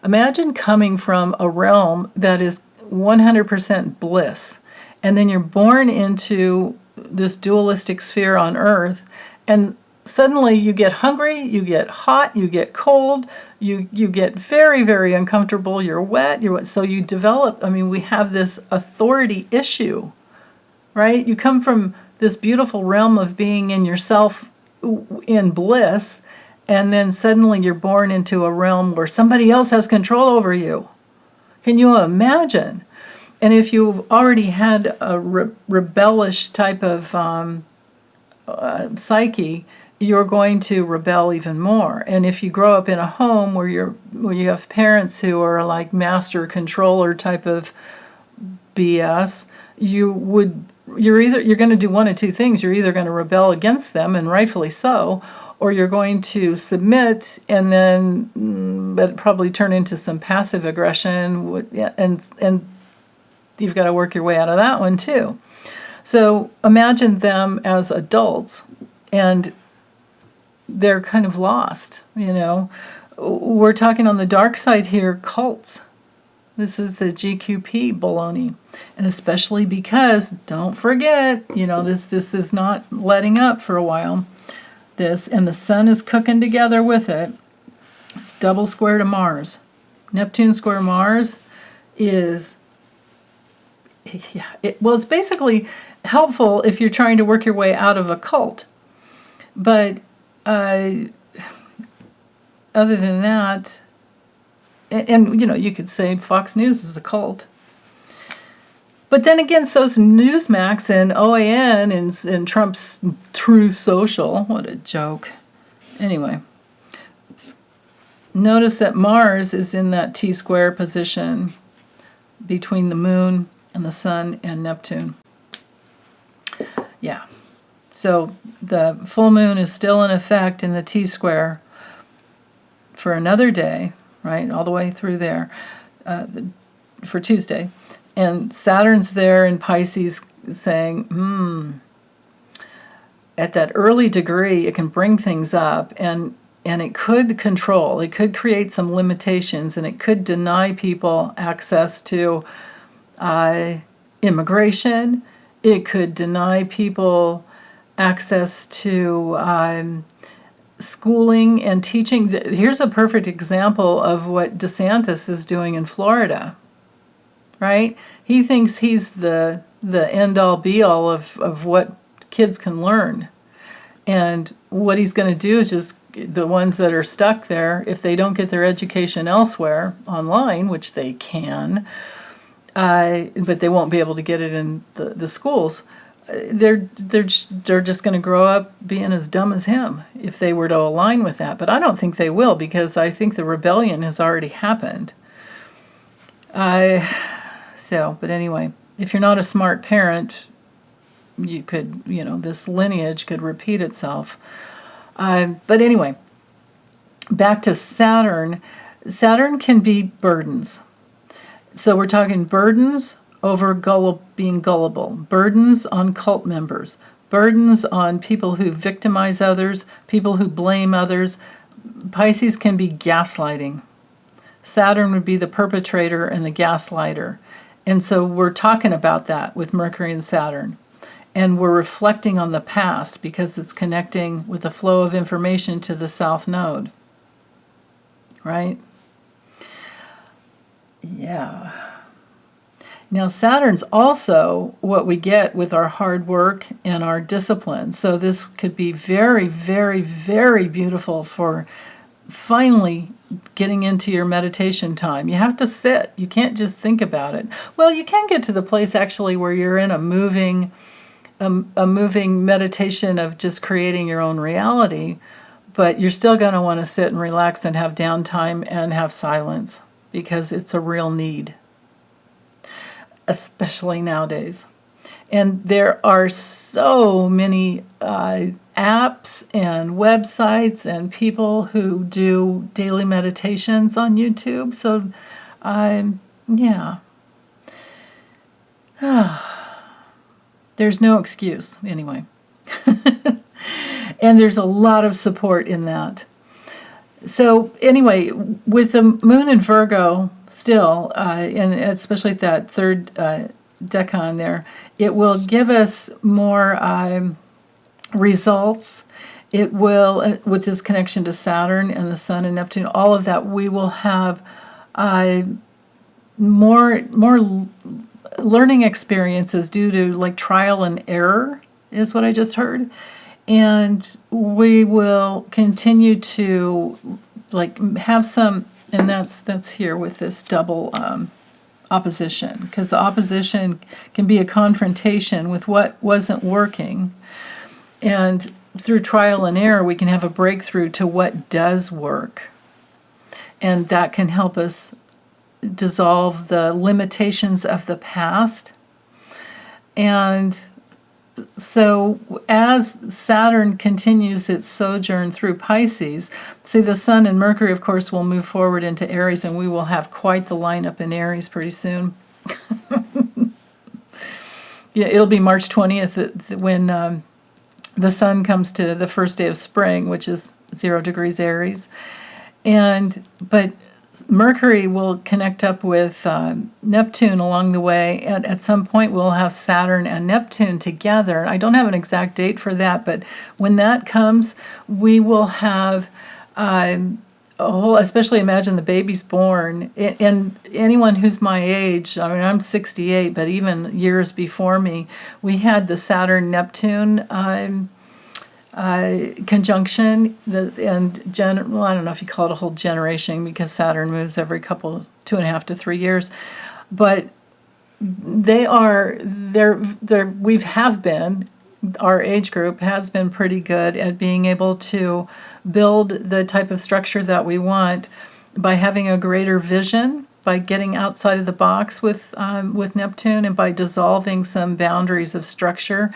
A: Imagine coming from a realm that is 100% bliss, and then you're born into this dualistic sphere on Earth, and suddenly you get hungry, you get hot, you get cold, you get very, very uncomfortable, you're wet, so you develop, we have this authority issue, right? You come from this beautiful realm of being in yourself in bliss, and then suddenly you're born into a realm where somebody else has control over you. Can you imagine? And if you've already had a rebellious type of psyche, you're going to rebel even more. And if you grow up in a home where you have parents who are like master controller type of BS, you're going to do one of two things. You're either going to rebel against them, and rightfully so, or you're going to submit, and then but probably turn into some passive aggression, and you've got to work your way out of that one too. So imagine them as adults, and they're kind of lost, We're talking on the dark side here, cults. This is the GQP baloney. And especially because, don't forget, this is not letting up for a while. And the sun is cooking together with it. It's double square to Mars. Neptune square Mars is, it's basically helpful if you're trying to work your way out of a cult. But other than that, and you could say Fox News is a cult. But then again, so's Newsmax and OAN and Trump's Truth Social. What a joke. Anyway, notice that Mars is in that T-square position between the moon and the sun and Neptune. Yeah. So the full moon is still in effect in the T-square for another day, right, all the way through there for Tuesday. And Saturn's there in Pisces saying, at that early degree, it can bring things up. And and it could control, it could create some limitations, and it could deny people access to immigration. It could deny people access to schooling and teaching. Here's a perfect example of what DeSantis is doing in Florida, right? He thinks he's the end-all be-all of what kids can learn. And what he's going to do is just the ones that are stuck there, if they don't get their education elsewhere online, which they can, but they won't be able to get it in the schools, they're just going to grow up being as dumb as him if they were to align with that. But I don't think they will, because I think the rebellion has already happened. But anyway, if you're not a smart parent, you could, this lineage could repeat itself. But anyway, back to Saturn. Saturn can be burdens. So we're talking burdens over being gullible, burdens on cult members, burdens on people who victimize others, people who blame others. Pisces can be gaslighting. Saturn would be the perpetrator and the gaslighter. And so we're talking about that with Mercury and Saturn. And we're reflecting on the past because it's connecting with the flow of information to the South Node. Right? Yeah. Now, Saturn's also what we get with our hard work and our discipline. So this could be very, very, very beautiful for finally getting into your meditation time. You have to sit. You can't just think about it. Well, you can get to the place actually where you're in a moving meditation of just creating your own reality, but you're still going to want to sit and relax and have downtime and have silence, because it's a real need, especially nowadays. And there are so many apps and websites and people who do daily meditations on YouTube. So, yeah. There's no excuse, anyway. And there's a lot of support in that. So anyway, with the moon in Virgo still, and especially at that third decan there, it will give us more results. It will, with this connection to Saturn and the Sun and Neptune, all of that, we will have more learning experiences due to like trial and error, is what I just heard. And we will continue to like have some, and that's here with this double opposition, because the opposition can be a confrontation with what wasn't working, and through trial and error we can have a breakthrough to what does work, and that can help us dissolve the limitations of the past. And so as Saturn continues its sojourn through Pisces, see, the Sun and Mercury, of course, will move forward into Aries, and we will have quite the lineup in Aries pretty soon. Yeah, it'll be March 20th when the Sun comes to the first day of spring, which is 0 degrees Aries. But Mercury will connect up with Neptune along the way, and at some point we'll have Saturn and Neptune together. I don't have an exact date for that, but when that comes, we will have a whole, especially imagine the baby's born, and anyone who's my age, I mean, I'm 68, but even years before me, we had the Saturn-Neptune conjunction, well, I don't know if you call it a whole generation, because Saturn moves every 2.5 to 3 years, but our age group has been pretty good at being able to build the type of structure that we want by having a greater vision, by getting outside of the box with Neptune, and by dissolving some boundaries of structure.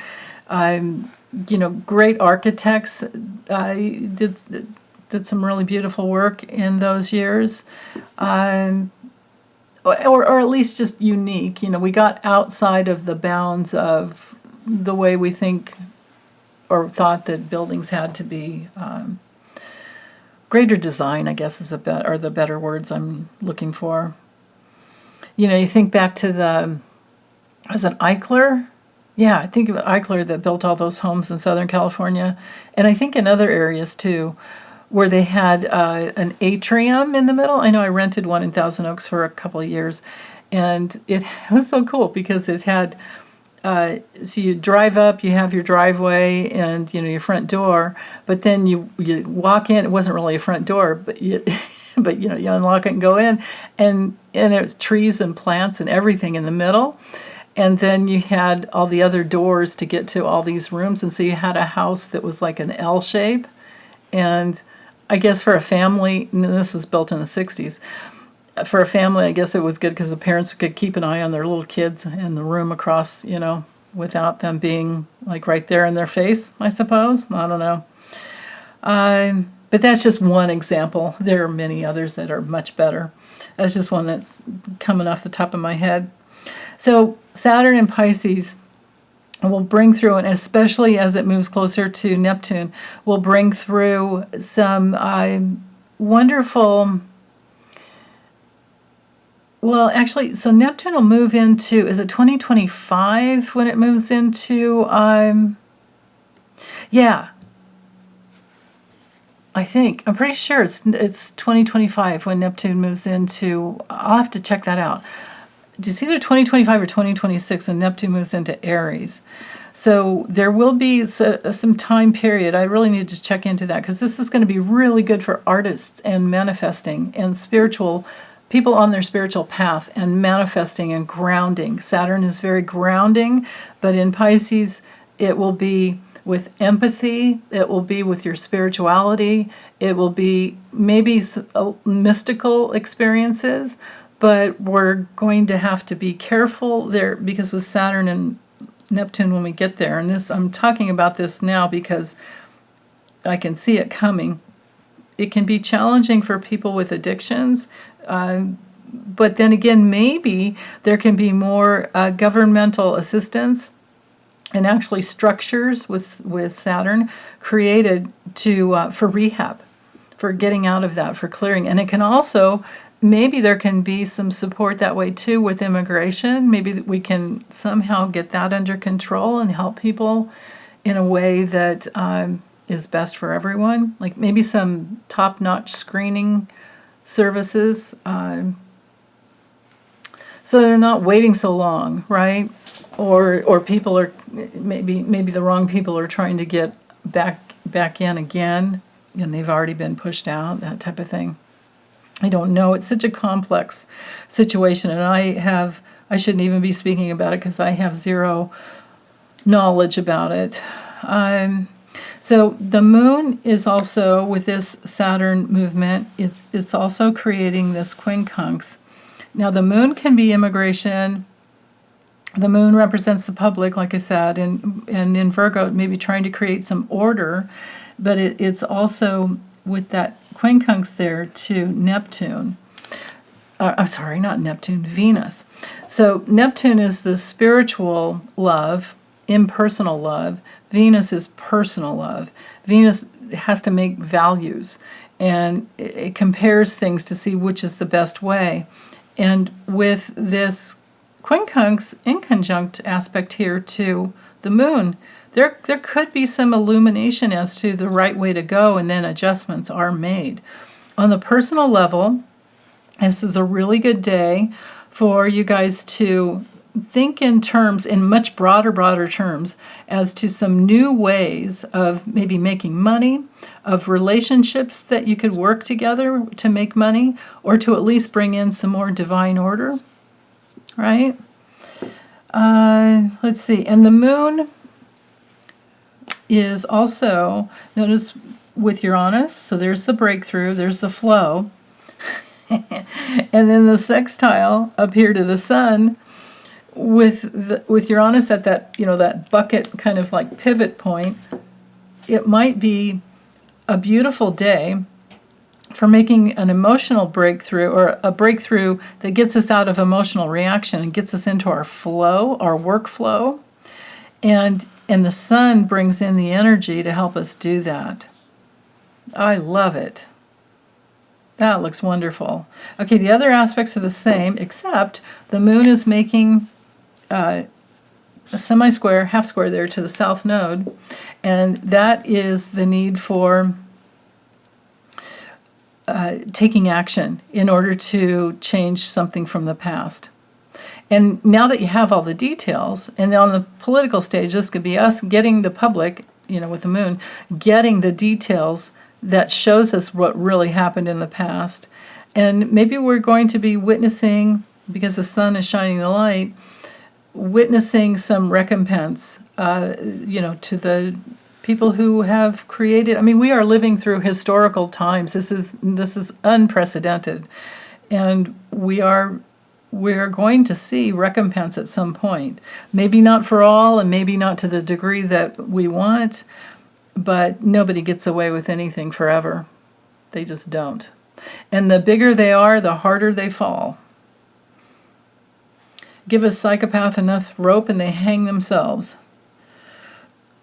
A: Great architects did some really beautiful work in those years, or at least just unique. We got outside of the bounds of the way we think or thought that buildings had to be greater design, I guess, are the better words I'm looking for. You know, you think back to was it Eichler? Yeah, I think of Eichler that built all those homes in Southern California, and I think in other areas too, where they had an atrium in the middle. I know I rented one in Thousand Oaks for a couple of years, and it was so cool because it had, so you drive up, you have your driveway and, you know, your front door, but then you walk in. It wasn't really a front door, but but you know, you unlock it and go in, and it was trees and plants and everything in the middle. And then you had all the other doors to get to all these rooms, and so you had a house that was like an L shape. And I guess for a family, and this was built in the 60s, for a family, I guess it was good because the parents could keep an eye on their little kids in the room across, you know, without them being like right there in their face, I suppose. I don't know. But that's just one example. There are many others that are much better. That's just one that's coming off the top of my head. So Saturn in Pisces will bring through, and especially as it moves closer to Neptune, will bring through some wonderful... Well, actually, so Neptune will move into, is it 2025 when it moves into, yeah, I think, I'm pretty sure it's 2025 when Neptune moves into, I'll have to check that out. It's either 2025 or 2026 when Neptune moves into Aries. So there will be some time period. I really need to check into that because this is going to be really good for artists and manifesting and spiritual people on their spiritual path and manifesting and grounding. Saturn is very grounding, but in Pisces, it will be with empathy, it will be with your spirituality, it will be maybe mystical experiences, but we're going to have to be careful there because with Saturn and Neptune when we get there, and this, I'm talking about this now because I can see it coming. It can be challenging for people with addictions, but then again, maybe there can be more governmental assistance and actually structures with Saturn created for rehab, for getting out of that, for clearing. And it can also, maybe there can be some support that way too with immigration. Maybe we can somehow get that under control and help people in a way that is best for everyone. Like maybe some top-notch screening services, so they're not waiting so long, right? Or people are maybe the wrong people are trying to get back in again, and they've already been pushed out. That type of thing. I don't know. It's such a complex situation, and I shouldn't even be speaking about it because I have zero knowledge about it. So the moon is also, with this Saturn movement, it's also creating this quincunx. Now the moon can be immigration. The moon represents the public, like I said, and in Virgo, it may be trying to create some order, but it's also with that quincunx there to Neptune. I'm sorry, not Neptune, Venus. So Neptune is the spiritual love, impersonal love. Venus is personal love. Venus has to make values, and it compares things to see which is the best way. And with this quincunx inconjunct aspect here to the moon, there could be some illumination as to the right way to go, and then adjustments are made. On the personal level, this is a really good day for you guys to think in much broader terms as to some new ways of maybe making money, of relationships that you could work together to make money, or to at least bring in some more divine order, right? Let's see. And the moon is also, notice, with Uranus, so there's the breakthrough, there's the flow, and then the sextile up here to the sun, with Uranus at that, that bucket kind of like pivot point. It might be a beautiful day for making an emotional breakthrough, or a breakthrough that gets us out of emotional reaction and gets us into our flow, our workflow. And the sun brings in the energy to help us do that. I love it. That looks wonderful. Okay, the other aspects are the same, except the moon is making a semi-square, half square there to the south node, and that is the need for taking action in order to change something from the past. And now that you have all the details, and on the political stage, this could be us getting the public, with the moon, getting the details that shows us what really happened in the past. And maybe we're going to be witnessing, because the sun is shining the light, witnessing some recompense, to the people who have created. I mean, we are living through historical times. This is unprecedented, and we're going to see recompense at some point. Maybe not for all, and maybe not to the degree that we want, but nobody gets away with anything forever. They just don't. And the bigger they are, the harder they fall. Give a psychopath enough rope and they hang themselves.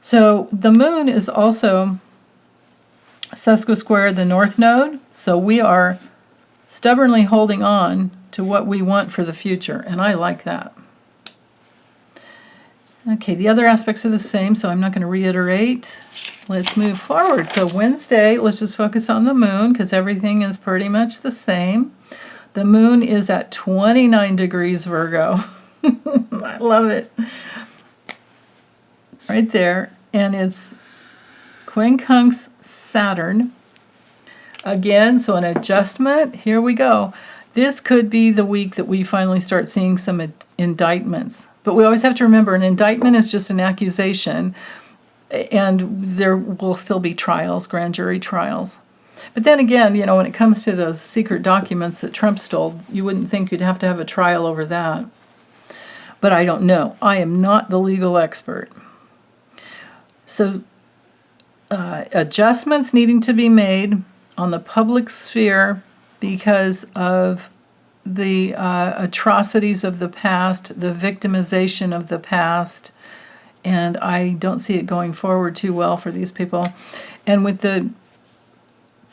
A: So the moon is also sesquisquare the north node, so we are stubbornly holding on to what we want for the future, and I like that. Okay, the other aspects are the same, so I'm not going to reiterate. Let's move forward. So Wednesday, let's just focus on the moon, because everything is pretty much the same. The moon is at 29 degrees Virgo. I love it. Right there, and it's quincunx Saturn. Again, so an adjustment. Here we go. This could be the week that we finally start seeing some indictments. But we always have to remember, an indictment is just an accusation, and there will still be trials, grand jury trials. But then again, when it comes to those secret documents that Trump stole, you wouldn't think you'd have to have a trial over that. But I don't know. I am not the legal expert. So adjustments needing to be made on the public sphere because of the atrocities of the past, the victimization of the past, and I don't see it going forward too well for these people. And with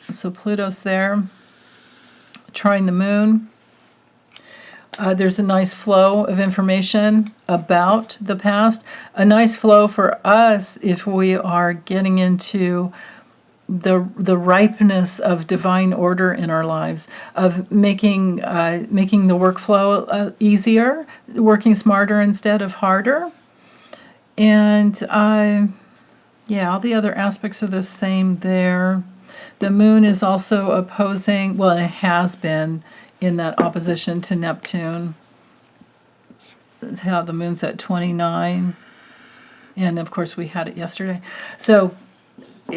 A: so Pluto's there, trying the moon. There's a nice flow of information about the past. A nice flow for us if we are getting into the ripeness of divine order in our lives, of making the workflow easier, working smarter instead of harder. And all the other aspects are the same there. The moon is also opposing, well, it has been in that opposition to Neptune. That's how the moon's at 29. And of course we had it yesterday. So,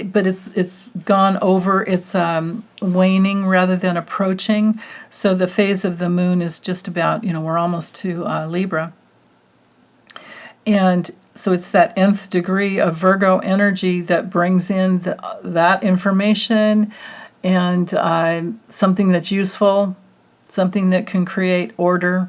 A: but it's gone over, it's waning rather than approaching. So the phase of the moon is just about, we're almost to Libra. And so it's that nth degree of Virgo energy that brings in that information and something that's useful, something that can create order.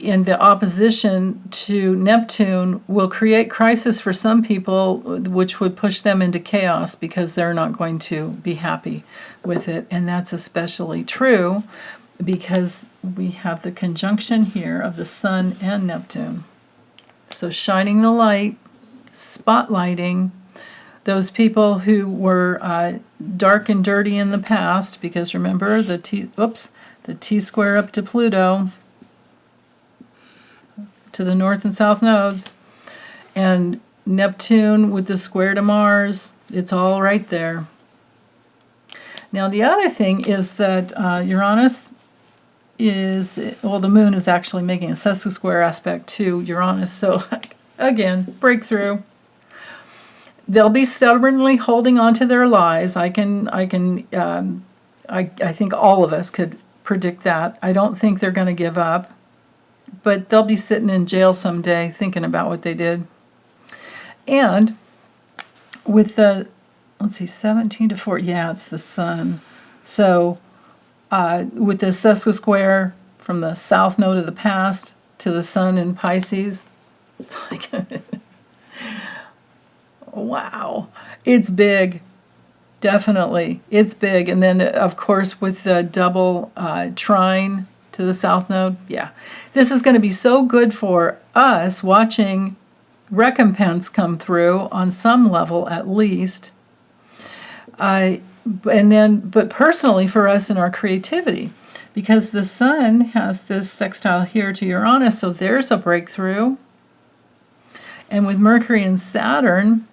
A: And the opposition to Neptune will create crisis for some people, which would push them into chaos because they're not going to be happy with it. And that's especially true because we have the conjunction here of the Sun and Neptune. So shining the light, spotlighting those people who were dark and dirty in the past, because remember the T square up to Pluto, to the north and south nodes, and Neptune with the square to Mars, it's all right there. Now the other thing is that Uranus the moon is actually making a sesquisquare aspect to Uranus, so again, breakthrough. They'll be stubbornly holding on to their lies. I think all of us could predict that. I don't think they're going to give up, but they'll be sitting in jail someday thinking about what they did. And with the, 17 to 4, it's the sun. So with the sesquisquare from the south node of the past to the sun in Pisces, it's like, wow, it's big. Definitely. It's big. And then, of course, with the double trine to the south node, yeah. This is going to be so good for us watching recompense come through on some level at least. But personally for us in our creativity, because the sun has this sextile here to Uranus, so there's a breakthrough. And with Mercury and Saturn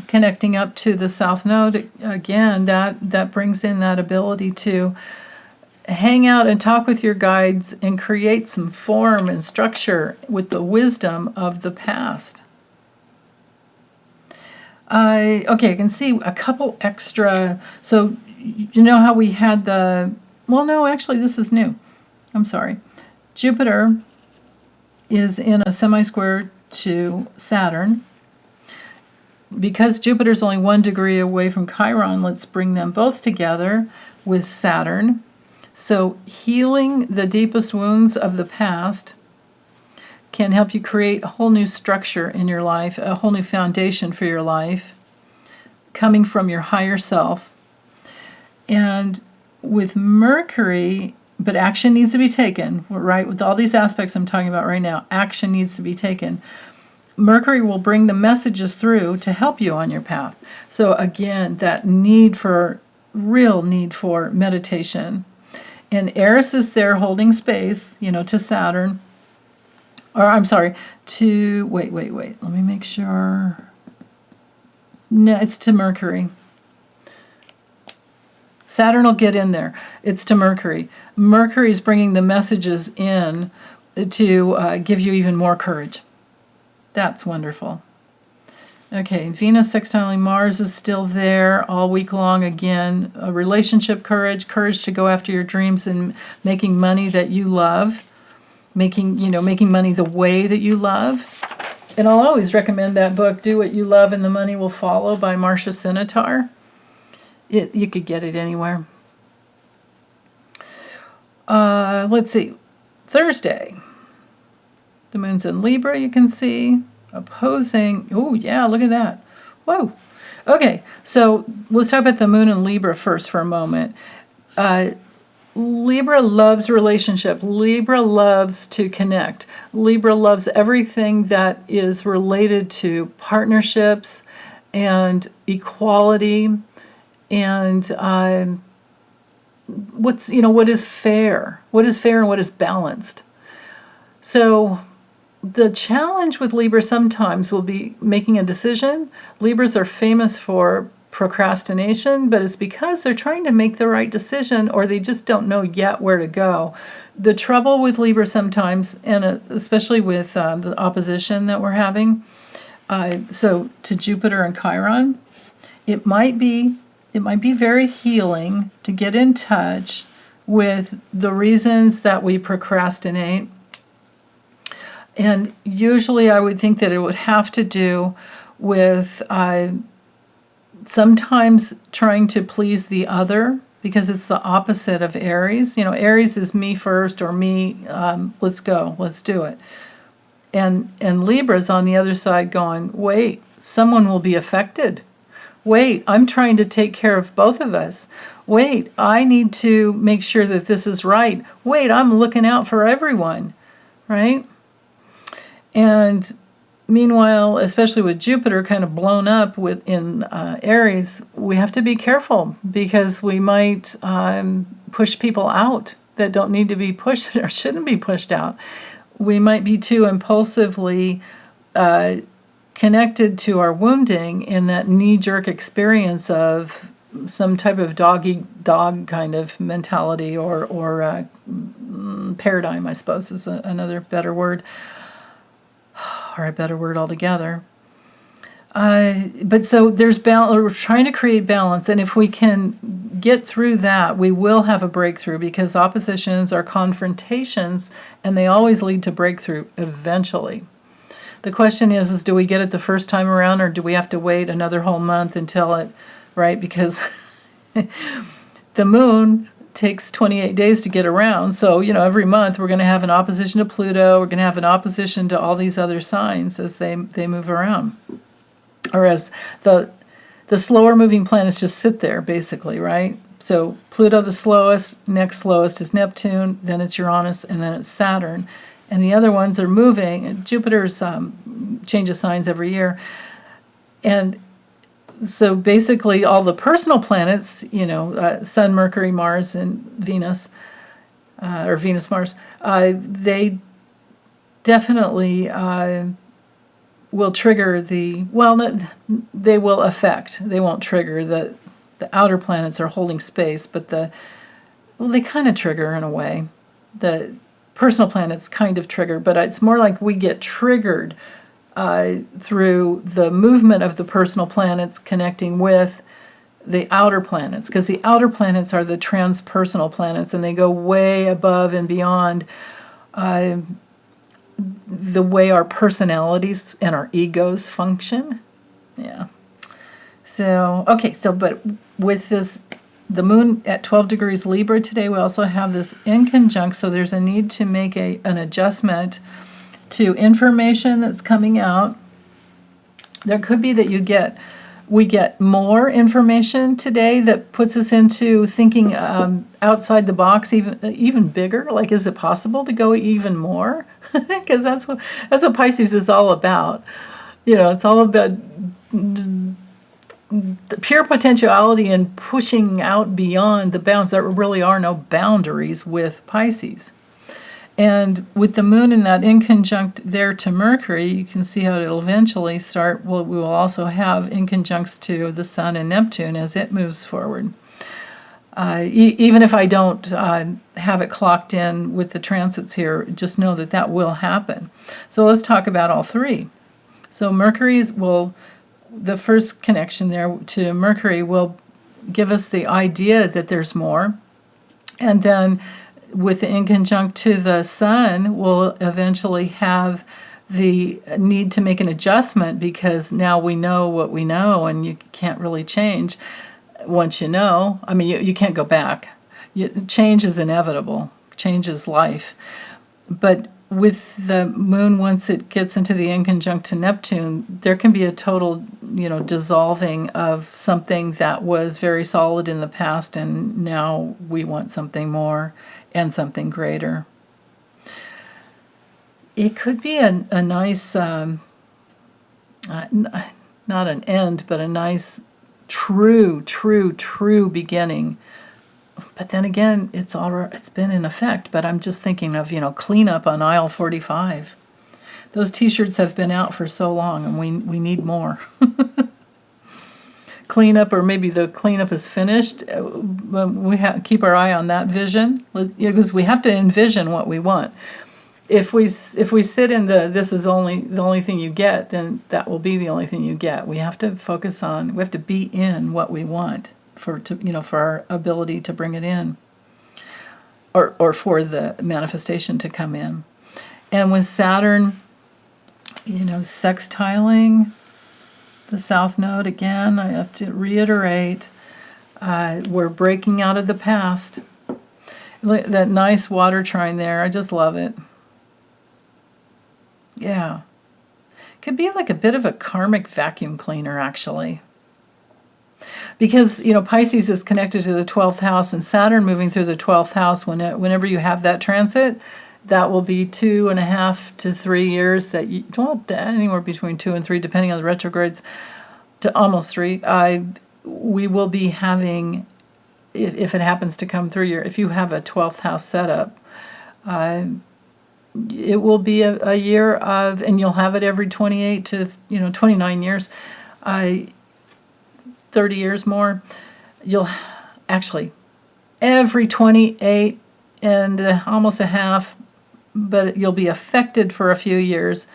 A: connecting up to the south node, again, that brings in that ability to hang out and talk with your guides and create some form and structure with the wisdom of the past. I can see a couple extra. So you know how we had actually this is new. I'm sorry. Jupiter is in a semi-square to Saturn. Because Jupiter's only 1 degree away from Chiron, let's bring them both together with Saturn. So healing the deepest wounds of the past can help you create a whole new structure in your life, a whole new foundation for your life, coming from your higher self. And with Mercury, but action needs to be taken, right? With all these aspects I'm talking about right now, action needs to be taken. Mercury will bring the messages through to help you on your path. So again, that real need for meditation. And Eris is there holding space, to Saturn. Or I'm sorry, wait. Let me make sure. No, it's to Mercury. Saturn will get in there. It's to Mercury. Mercury is bringing the messages in to give you even more courage. That's wonderful. Okay, Venus sextiling Mars is still there all week long again. Relationship courage to go after your dreams and making money that you love, making money the way that you love. And I'll always recommend that book, Do What You Love and the Money Will Follow by Marcia Sinitar. You could get it anywhere. Let's see. Thursday. The moon's in Libra, you can see. Opposing. Oh, yeah, look at that. Whoa. Okay, so let's talk about the moon in Libra first for a moment. Libra loves relationship. Libra loves to connect. Libra loves everything that is related to partnerships and equality and what is fair. What is fair and what is balanced. So the challenge with Libra sometimes will be making a decision. Libras are famous for procrastination, but it's because they're trying to make the right decision or they just don't know yet where to go. The trouble with Libra sometimes, and especially with the opposition that we're having, so to Jupiter and Chiron, it might be very healing to get in touch with the reasons that we procrastinate. And usually I would think that it would have to do with sometimes trying to please the other, because it's the opposite of Aries. Aries is me first or me, let's go, let's do it. And Libra's on the other side going, wait, someone will be affected. Wait, I'm trying to take care of both of us. Wait, I need to make sure that this is right. Wait, I'm looking out for everyone, right? And meanwhile, especially with Jupiter kind of blown up in Aries, we have to be careful because we might push people out that don't need to be pushed or shouldn't be pushed out. We might be too impulsively connected to our wounding in that knee-jerk experience of some type of dog-eat-dog kind of mentality or paradigm, I suppose, is another better word. Or a better word altogether. But so there's balance. We're trying to create balance, and if we can get through that, we will have a breakthrough, because oppositions are confrontations, and they always lead to breakthrough eventually. The question is do we get it the first time around, or do we have to wait another whole month until it, right? Because the moon takes 28 days to get around. So, every month we're going to have an opposition to Pluto. We're going to have an opposition to all these other signs as they move around. Or as the the slower moving planets just sit there, basically, right? So Pluto, the slowest, next slowest is Neptune, then it's Uranus, and then it's Saturn. And the other ones are moving. And Jupiter's changes signs every year. And so basically all the personal planets, Sun, Mercury, Mars, and Venus, or Venus, Mars, they definitely will trigger they will affect. They won't trigger. The outer planets are holding space, but they kind of trigger in a way. The personal planets kind of trigger, but it's more like we get triggered through the movement of the personal planets connecting with the outer planets, because the outer planets are the transpersonal planets, and they go way above and beyond the way our personalities and our egos function. Yeah. So, okay, but with this, the moon at 12 degrees Libra today, we also have this inconjunct, so there's a need to make an adjustment to information that's coming out. There could be that we get more information today that puts us into thinking outside the box, even bigger. Like, is it possible to go even more? Because that's what Pisces is all about. It's all about the pure potentiality and pushing out beyond the bounds. There really are no boundaries with Pisces. And with the moon in that inconjunct there to Mercury, you can see how it'll eventually start. Well, we will also have inconjuncts to the Sun and Neptune as it moves forward. Even if I don't have it clocked in with the transits here, just know that will happen. So let's talk about all three. So the first connection there to Mercury will give us the idea that there's more. And then with the inconjunct to the Sun, we'll eventually have the need to make an adjustment, because now we know what we know, and you can't really change once you know. I mean, you can't go back. Change is inevitable. Change is life. But with the moon, once it gets into the inconjunct to Neptune, there can be a total, dissolving of something that was very solid in the past, and now we want something more and something greater. It could be a nice, not an end, but a nice, true beginning. But then again, it's been in effect. But I'm just thinking of, cleanup on aisle 45. Those T-shirts have been out for so long, and we need more. Cleanup, or maybe the cleanup is finished. We have keep our eye on that vision, because we have to envision what we want. If we sit in this is the only thing you get, then that will be the only thing you get. We have to focus on. We have to be in what we want for our ability to bring it in, or for the manifestation to come in. And with Saturn, sextiling the South Node again, I have to reiterate, we're breaking out of the past. Look, that nice water trine there, I just love it. Yeah. Could be like a bit of a karmic vacuum cleaner, actually. Because, Pisces is connected to the 12th house, and Saturn moving through the 12th house, whenever you have that transit, that will be 2.5 to 3 years anywhere between 2 and 3, depending on the retrogrades, to almost 3. We will be having, if it happens to come through if you have a 12th house setup, it will be a year of, and you'll have it every 28 to 29 years, 30 years more. You'll actually every 28 and almost a half, but you'll be affected for a few years,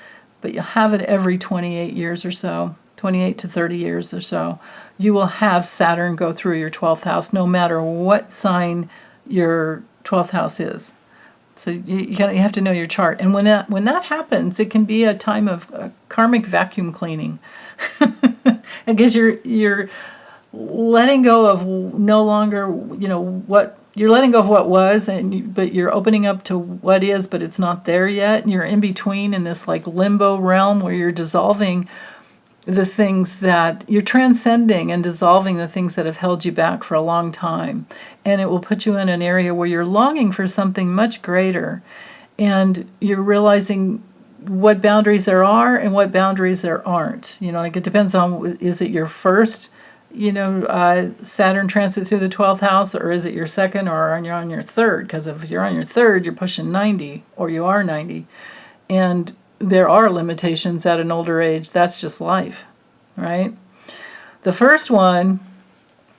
A: but you'll have it every 28 years or so, 28 to 30 years or so. You will have Saturn go through your 12th house, no matter what sign your 12th house is. So you have to know your chart. And when that happens, it can be a time of karmic vacuum cleaning. Because you're letting go of no longer, what you're letting go of what was, but you're opening up to what is, but it's not there yet. And you're in between in this like limbo realm where you're dissolving the things that you're transcending and dissolving the things that have held you back for a long time. And it will put you in an area where you're longing for something much greater. And you're realizing what boundaries there are and what boundaries there aren't. Like it depends on, is it your first, Saturn transit through the 12th house, or is it your second, or you're on your third? Because if you're on your third, you're pushing 90, or you are 90. And there are limitations at an older age. That's just life, right? The first one,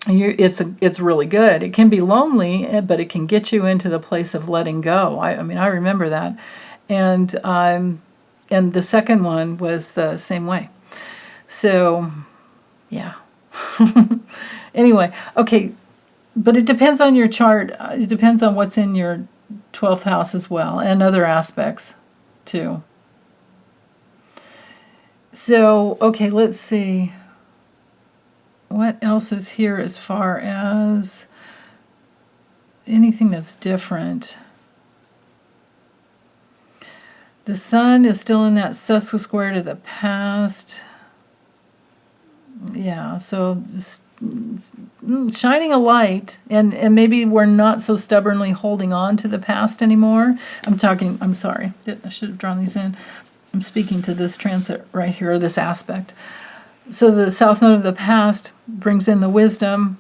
A: it's really good. It can be lonely, but it can get you into the place of letting go. I remember that. And the second one was the same way. So, yeah. Anyway, okay. But it depends on your chart. It depends on what's in your 12th house as well, and other aspects too. So, okay, let's see. What else is here as far as anything that's different? The sun is still in that sesquisquare to the past. Yeah, so just shining a light, and maybe we're not so stubbornly holding on to the past anymore. I'm sorry, I should have drawn these in. I'm speaking to this transit right here, or this aspect. So the south node of the past brings in the wisdom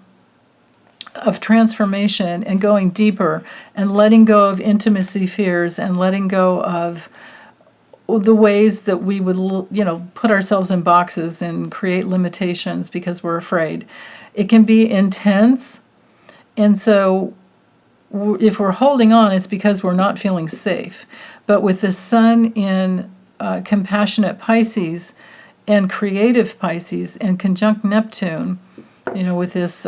A: of transformation and going deeper and letting go of intimacy fears and letting go of the ways that we would, put ourselves in boxes and create limitations because we're afraid. It can be intense, and so if we're holding on, it's because we're not feeling safe. But with the sun in compassionate Pisces and creative Pisces and conjunct Neptune, with this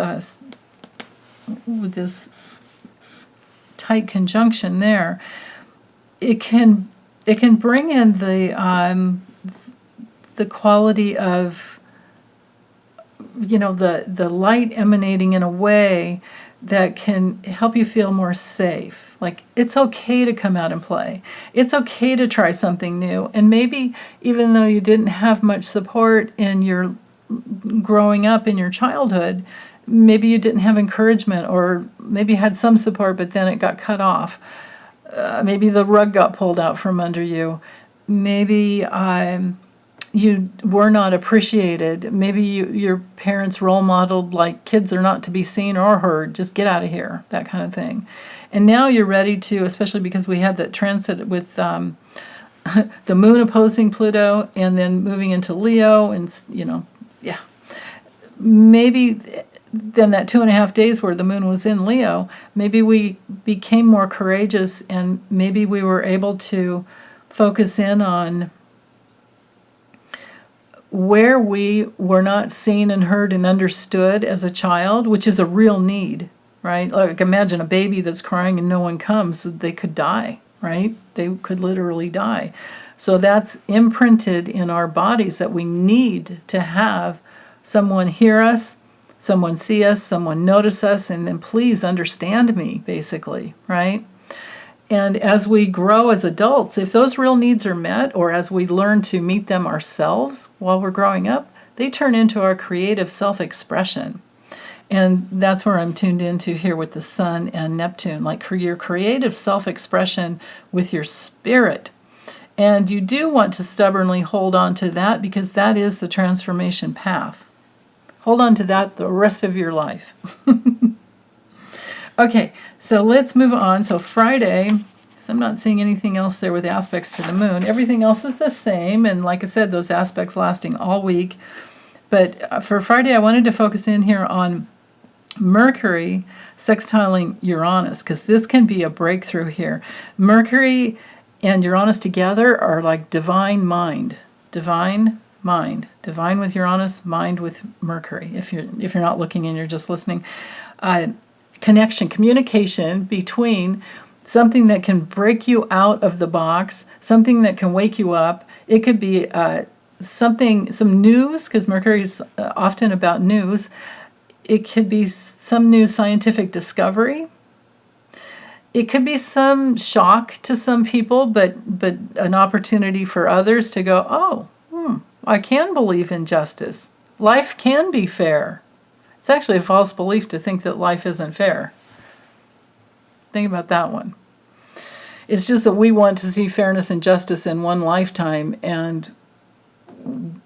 A: tight conjunction there, it can bring in the quality of the light emanating in a way that can help you feel more safe. Like, it's okay to come out and play. It's okay to try something new. And maybe even though you didn't have much support in your growing up in your childhood, maybe you didn't have encouragement, or maybe you had some support, but then it got cut off. Maybe the rug got pulled out from under you. Maybe you were not appreciated. Maybe your parents role modeled like kids are not to be seen or heard. Just get out of here, that kind of thing. And now you're ready to, especially because we had that transit with the moon opposing Pluto and then moving into Leo, and yeah. Maybe then that 2.5 days where the moon was in Leo, maybe we became more courageous, and maybe we were able to focus in on where we were not seen and heard and understood as a child, which is a real need, right? Like, imagine a baby that's crying and no one comes, so they could die, right? They could literally die. So that's imprinted in our bodies, that we need to have someone hear us, someone see us, someone notice us, and then please understand me, basically, right? And as we grow as adults, if those real needs are met, or as we learn to meet them ourselves while we're growing up, they turn into our creative self-expression. And that's where I'm tuned into here with the sun and Neptune, like your creative self-expression with your spirit. And you do want to stubbornly hold on to that, because that is the transformation path. Hold on to that the rest of your life. Okay, so let's move on. So Friday, because I'm not seeing anything else there with aspects to the moon. Everything else is the same, and like I said, those aspects lasting all week. But for Friday, I wanted to focus in here on Mercury sextiling Uranus, because this can be a breakthrough here. Mercury and Uranus together are like divine mind, divine with Uranus, mind with Mercury. If you're not looking and you're just listening, connection, communication between something that can break you out of the box, something that can wake you up. It could be some news, because Mercury is often about news. It could be some new scientific discovery. It could be some shock to some people, but an opportunity for others to go, oh, I can believe in justice. Life can be fair. It's actually a false belief to think that life isn't fair. Think about that one. It's just that we want to see fairness and justice in one lifetime, and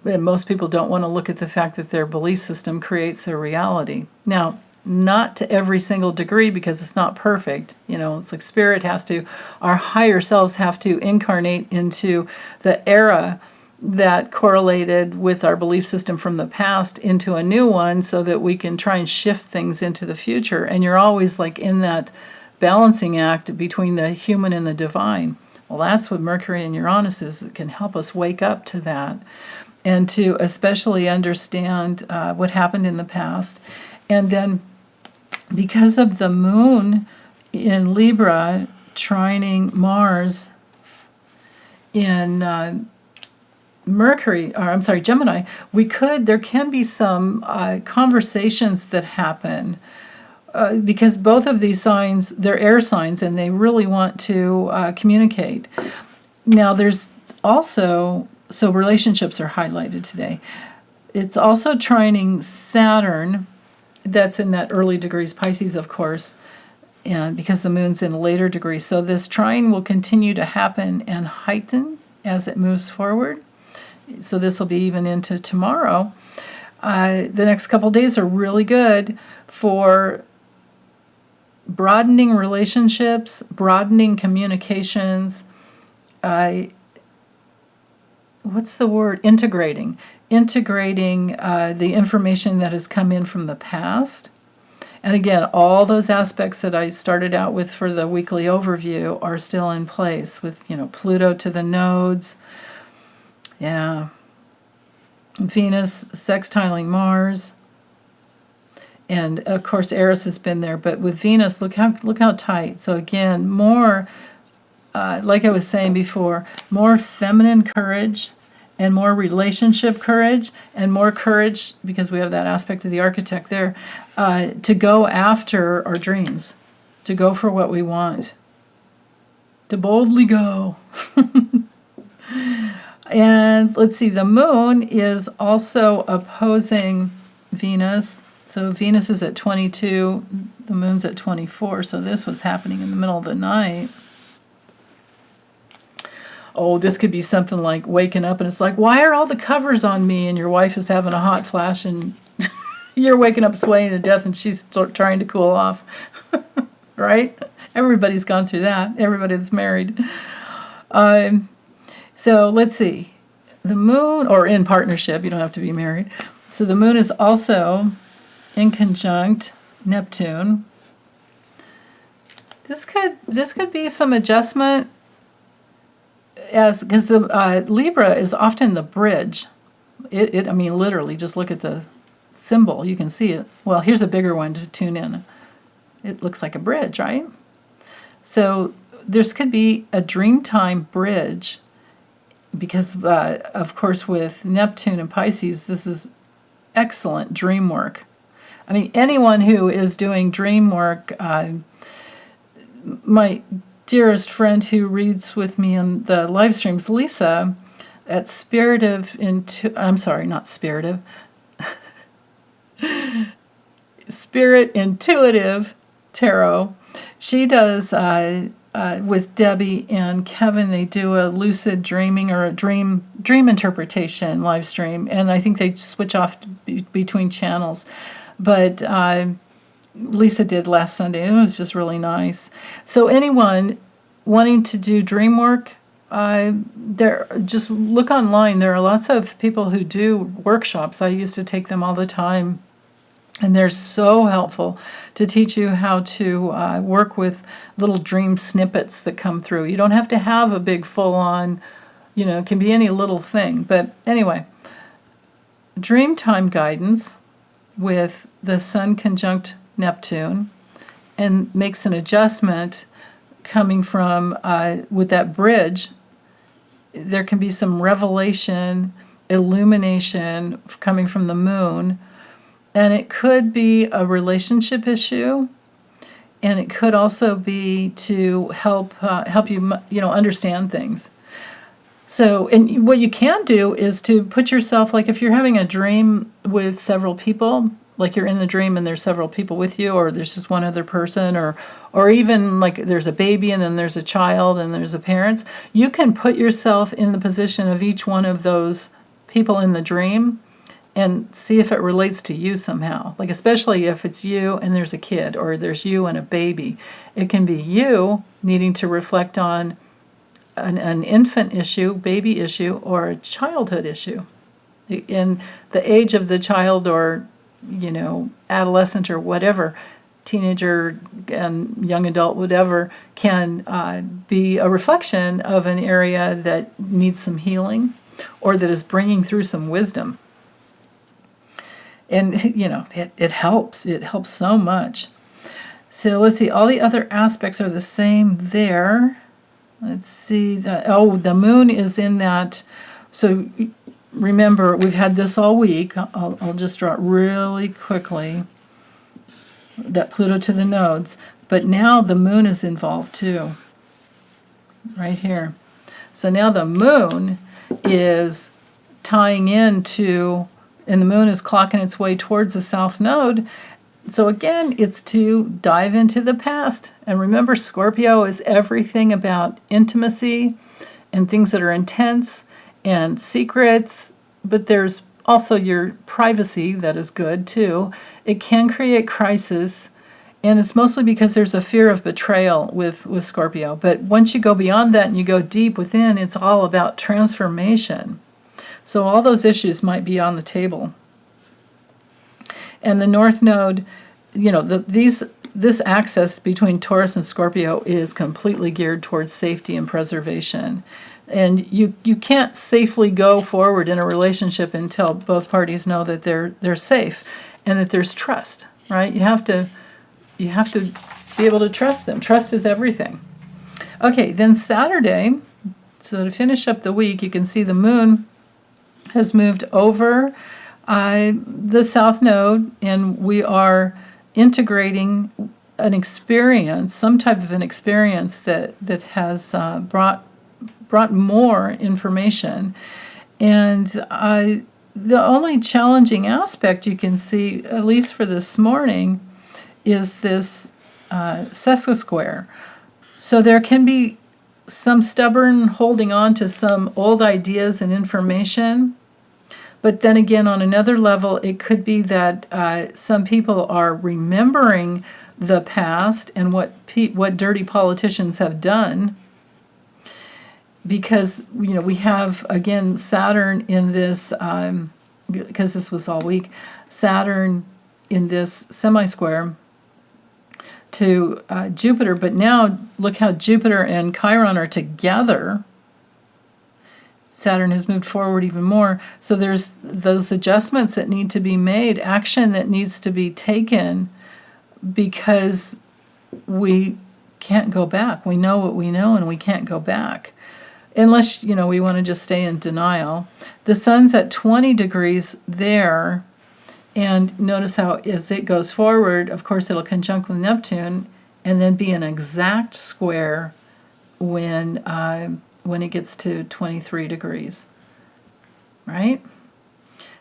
A: most people don't want to look at the fact that their belief system creates their reality. Now, not to every single degree, because it's not perfect. It's like spirit has to, our higher selves have to incarnate into the era that correlated with our belief system from the past into a new one, so that we can try and shift things into the future. And you're always like in that balancing act between the human and the divine. Well, that's what Mercury and Uranus is. It can help us wake up to that, and to especially understand what happened in the past. And then, because of the moon in Libra trining Mars in Gemini, there can be some conversations that happen, because both of these signs, they're air signs, and they really want to communicate. Now, there's also, so relationships are highlighted today. It's also trining Saturn, that's in that early degrees, Pisces, of course, and because the moon's in later degrees. So this trine will continue to happen and heighten as it moves forward. So this will be even into tomorrow. The next couple days are really good for broadening relationships, broadening communications. What's the word? Integrating the information that has come in from the past. And again, all those aspects that I started out with for the weekly overview are still in place, with Pluto to the nodes. Yeah. Venus sextiling Mars. And of course Eris has been there, but with Venus, look how tight. So again, more like I was saying before, more feminine courage and more relationship courage, and more courage, because we have that aspect of the architect there, to go after our dreams, to go for what we want, to boldly go. And let's see, the moon is also opposing Venus. So Venus is at 22, the moon's at 24, so this was happening in the middle of the night. Oh, this could be something like waking up and it's like, why are all the covers on me? And your wife is having a hot flash and you're waking up sweating to death and she's trying to cool off. Right? Everybody's gone through that. Everybody that's married. So let's see. The moon, or in partnership, you don't have to be married. So the moon is also in conjunct Neptune. This could be some adjustment, because the Libra is often the bridge. I mean, literally, just look at the symbol. You can see it. Well, here's a bigger one to tune in. It looks like a bridge, right? So this could be a dreamtime bridge, because, of course, with Neptune and Pisces, this is excellent dream work. I mean, anyone who is doing dream work, my dearest friend who reads with me on the live streams, Lisa, at Spirit Intuitive Tarot, she does, with Debbie and Kevin, they do a lucid dreaming or a dream interpretation live stream, and I think they switch off between channels. But Lisa did last Sunday. It was just really nice. So anyone wanting to do dream work, just look online. There are lots of people who do workshops. I used to take them all the time, and they're so helpful to teach you how to work with little dream snippets that come through. You don't have to have a big full-on, it can be any little thing. But anyway, dreamtime guidance with the Sun conjunct Neptune, and makes an adjustment coming from, with that bridge, there can be some revelation, illumination coming from the moon, and it could be a relationship issue, and it could also be to help you understand things. So, and what you can do is to put yourself, like if you're having a dream with several people, like you're in the dream and there's several people with you, or there's just one other person, or even like there's a baby and then there's a child and there's a parents, you can put yourself in the position of each one of those people in the dream and see if it relates to you somehow. Like especially if it's you and there's a kid, or there's you and a baby. It can be you needing to reflect on an infant issue, baby issue, or a childhood issue. In the age of the child, or adolescent or whatever, teenager and young adult, whatever, can be a reflection of an area that needs some healing, or that is bringing through some wisdom. And it helps. It helps so much. So let's see. All the other aspects are the same there. Let's see. The moon is in that. So remember, we've had this all week. I'll just draw it really quickly. That Pluto to the nodes. But now the moon is involved too. Right here. So now the moon is tying into, and the moon is clocking its way towards the south node. So again, it's to dive into the past. And remember, Scorpio is everything about intimacy and things that are intense and secrets, but there's also your privacy that is good too. It can create crisis, and it's mostly because there's a fear of betrayal with Scorpio. But once you go beyond that and you go deep within, it's all about transformation. So all those issues might be on the table. And the North Node, this axis between Taurus and Scorpio is completely geared towards safety and preservation. And you can't safely go forward in a relationship until both parties know that they're safe and that there's trust, right? You have to be able to trust them. Trust is everything. Okay, then Saturday, so to finish up the week, you can see the moon has moved over the south node, and we are integrating an experience, some type of an experience that has brought more information. And the only challenging aspect you can see, at least for this morning, is this sesquisquare. So there can be some stubborn holding on to some old ideas and information. But then again, on another level, it could be that some people are remembering the past and what dirty politicians have done. Because, we have, again, Saturn in this, because this was all week, Saturn in this semi-square to Jupiter. But now, look how Jupiter and Chiron are together. Saturn has moved forward even more. So there's those adjustments that need to be made, action that needs to be taken, because we can't go back. We know what we know, and we can't go back. Unless, we want to just stay in denial. The sun's at 20 degrees there, and notice how as it goes forward, of course, it'll conjunct with Neptune, and then be an exact square when it gets to 23 degrees, right?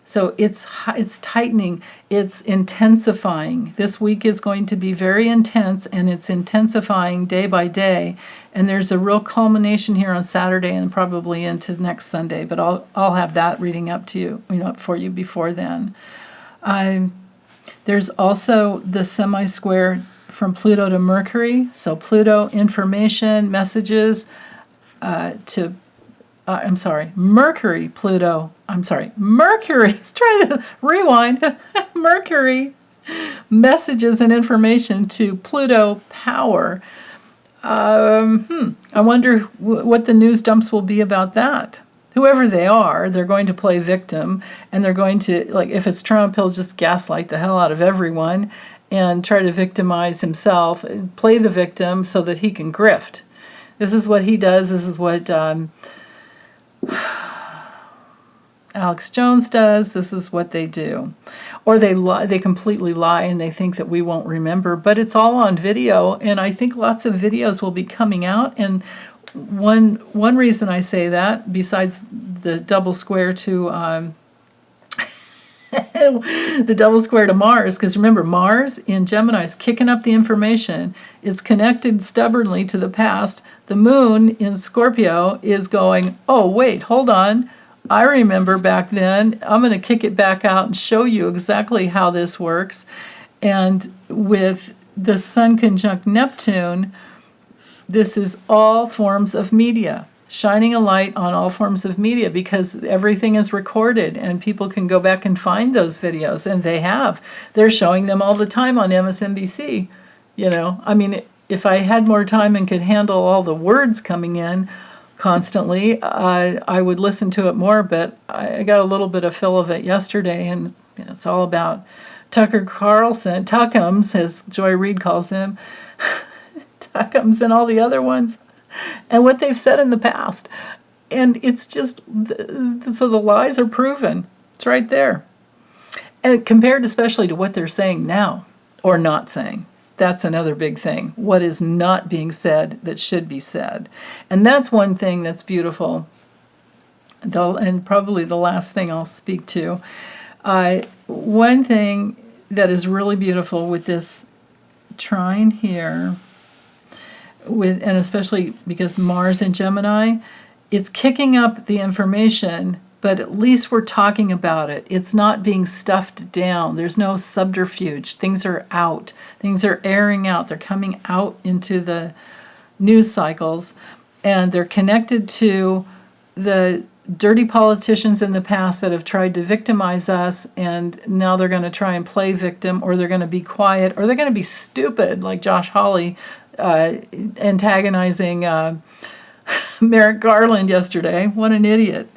A: So it's tightening, it's intensifying. This week is going to be very intense, and it's intensifying day by day. And there's a real culmination here on Saturday and probably into next Sunday. But I'll have that reading up to you, for you before then. There's also the semi-square from Pluto to Mercury. So Pluto, information, messages Mercury, Pluto. Mercury. Let's try to rewind. Mercury, messages and information to Pluto, power. I wonder what the news dumps will be about that. Whoever they are, they're going to play victim, and they're going to, like, if it's Trump, he'll just gaslight the hell out of everyone and try to victimize himself, play the victim so that he can grift. This is what he does. This is what Alex Jones does. This is what they do. Or they lie, they completely lie, and they think that we won't remember. But it's all on video, and I think lots of videos will be coming out. And one reason I say that, besides the double square to the double square to Mars, because remember, Mars in Gemini is kicking up the information. It's connected stubbornly to the past. The moon in Scorpio is going, oh, wait, hold on. I remember back then. I'm going to kick it back out and show you exactly how this works. And with the Sun conjunct Neptune, this is all forms of media, shining a light on all forms of media, because everything is recorded and people can go back and find those videos, and they have. They're showing them all the time on MSNBC. I mean, if I had more time and could handle all the words coming in constantly, I would listen to it more, but I got a little bit of fill of it yesterday, and it's all about Tucker Carlson, Tuckums, as Joy Reid calls him, Tuckums and all the other ones, and what they've said in the past. And it's just, so the lies are proven. It's right there. And compared especially to what they're saying now, or not saying. That's another big thing. What is not being said that should be said. And that's one thing that's beautiful. And probably the last thing I'll speak to. One thing that is really beautiful with this trine here, and especially because Mars in Gemini, it's kicking up the information, but at least we're talking about it. It's not being stuffed down. There's no subterfuge. Things are out. Things are airing out. They're coming out into the news cycles, and they're connected to the dirty politicians in the past that have tried to victimize us, and now they're going to try and play victim, or they're going to be quiet, or they're going to be stupid, like Josh Hawley antagonizing Merrick Garland yesterday. What an idiot.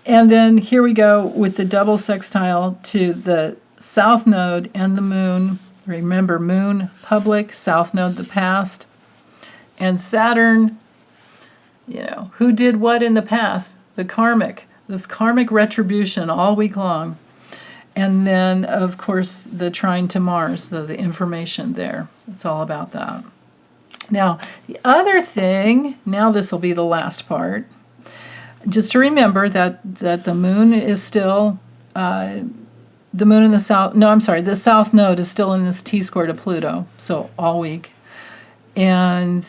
A: And then here we go with the double sextile to the South Node and the Moon. Remember, Moon, public, South Node, the past. And Saturn, who did what in the past? The karmic, this karmic retribution all week long. And then, of course, the trine to Mars, so the information there. It's all about that. Now, the other thing, now this will be the last part, just to remember that the moon is still, the moon in the south, the South Node is still in this T-square to Pluto, so all week. And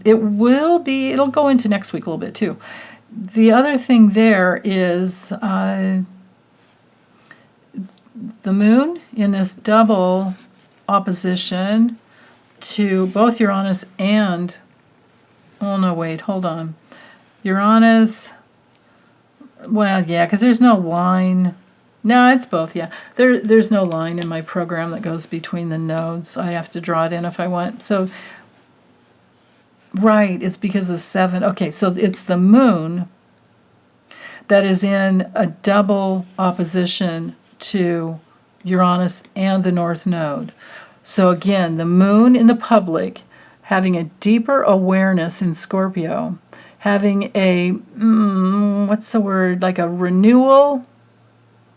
A: it'll go into next week a little bit too. The other thing there is the moon in this double opposition to both Uranus and, Uranus, because there's no line. No, it's both, yeah. There's no line in my program that goes between the nodes. I have to draw it in if I want. So, right, it's because of 7. Okay, so it's the moon that is in a double opposition to Uranus and the North Node. So again, the moon in the public, having a deeper awareness in Scorpio, having a, like a renewal,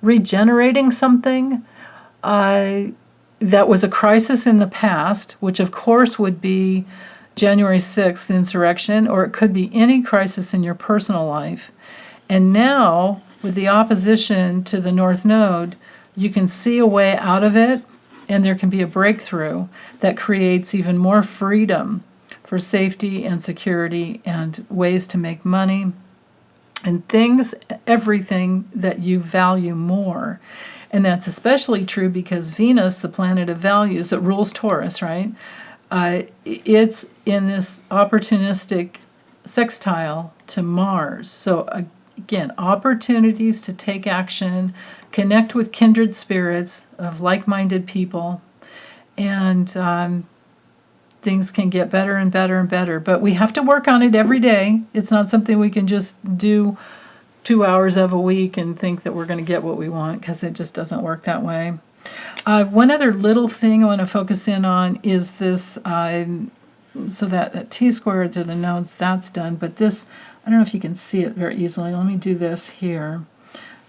A: regenerating something that was a crisis in the past, which of course would be January 6th insurrection, or it could be any crisis in your personal life. And now, with the opposition to the North Node, you can see a way out of it, and there can be a breakthrough that creates even more freedom for safety and security and ways to make money and everything that you value more. And that's especially true because Venus, the planet of values, it rules Taurus, right? It's in this opportunistic sextile to Mars. So again, opportunities to take action, connect with kindred spirits of like-minded people, and things can get better and better and better. But we have to work on it every day. It's not something we can just do 2 hours of a week and think that we're going to get what we want, because it just doesn't work that way. One other little thing I want to focus in on is this, so that T-square to the nodes, that's done. But this, I don't know if you can see it very easily. Let me do this here.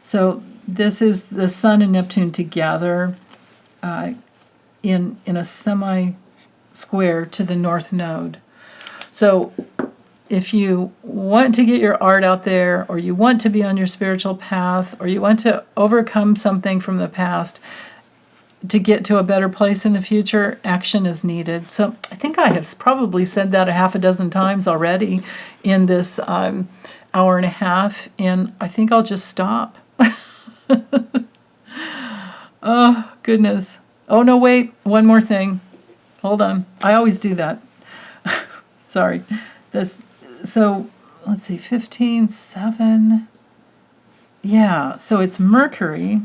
A: So this is the Sun and Neptune together in a semi-square to the North Node. So if you want to get your art out there, or you want to be on your spiritual path, or you want to overcome something from the past to get to a better place in the future, action is needed. So I think I have probably said that a half a dozen times already in this hour and a half, and I think I'll just stop. Oh, goodness. Oh, no, wait. One more thing. Hold on. I always do that. Sorry. So, let's see, 15:7. Yeah, so it's Mercury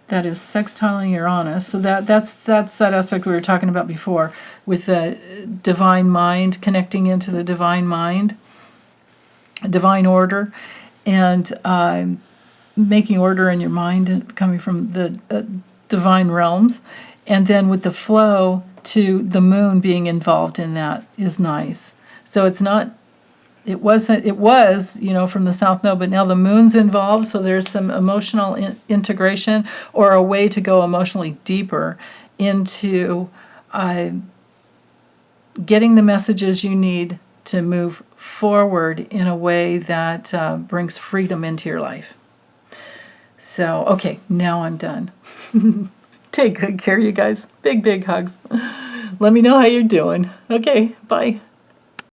A: that is sextiling Uranus. So that's that aspect we were talking about before, with the divine mind, connecting into the divine mind, divine order, and making order in your mind and coming from the divine realms. And then with the flow to the moon being involved in that is nice. So it was, from the South Node, but now the moon's involved, so there's some emotional integration, or a way to go emotionally deeper into getting the messages you need to move forward in a way that brings freedom into your life. So, okay, now I'm done. Take good care, you guys. Big, big hugs. Let me know how you're doing. Okay, bye.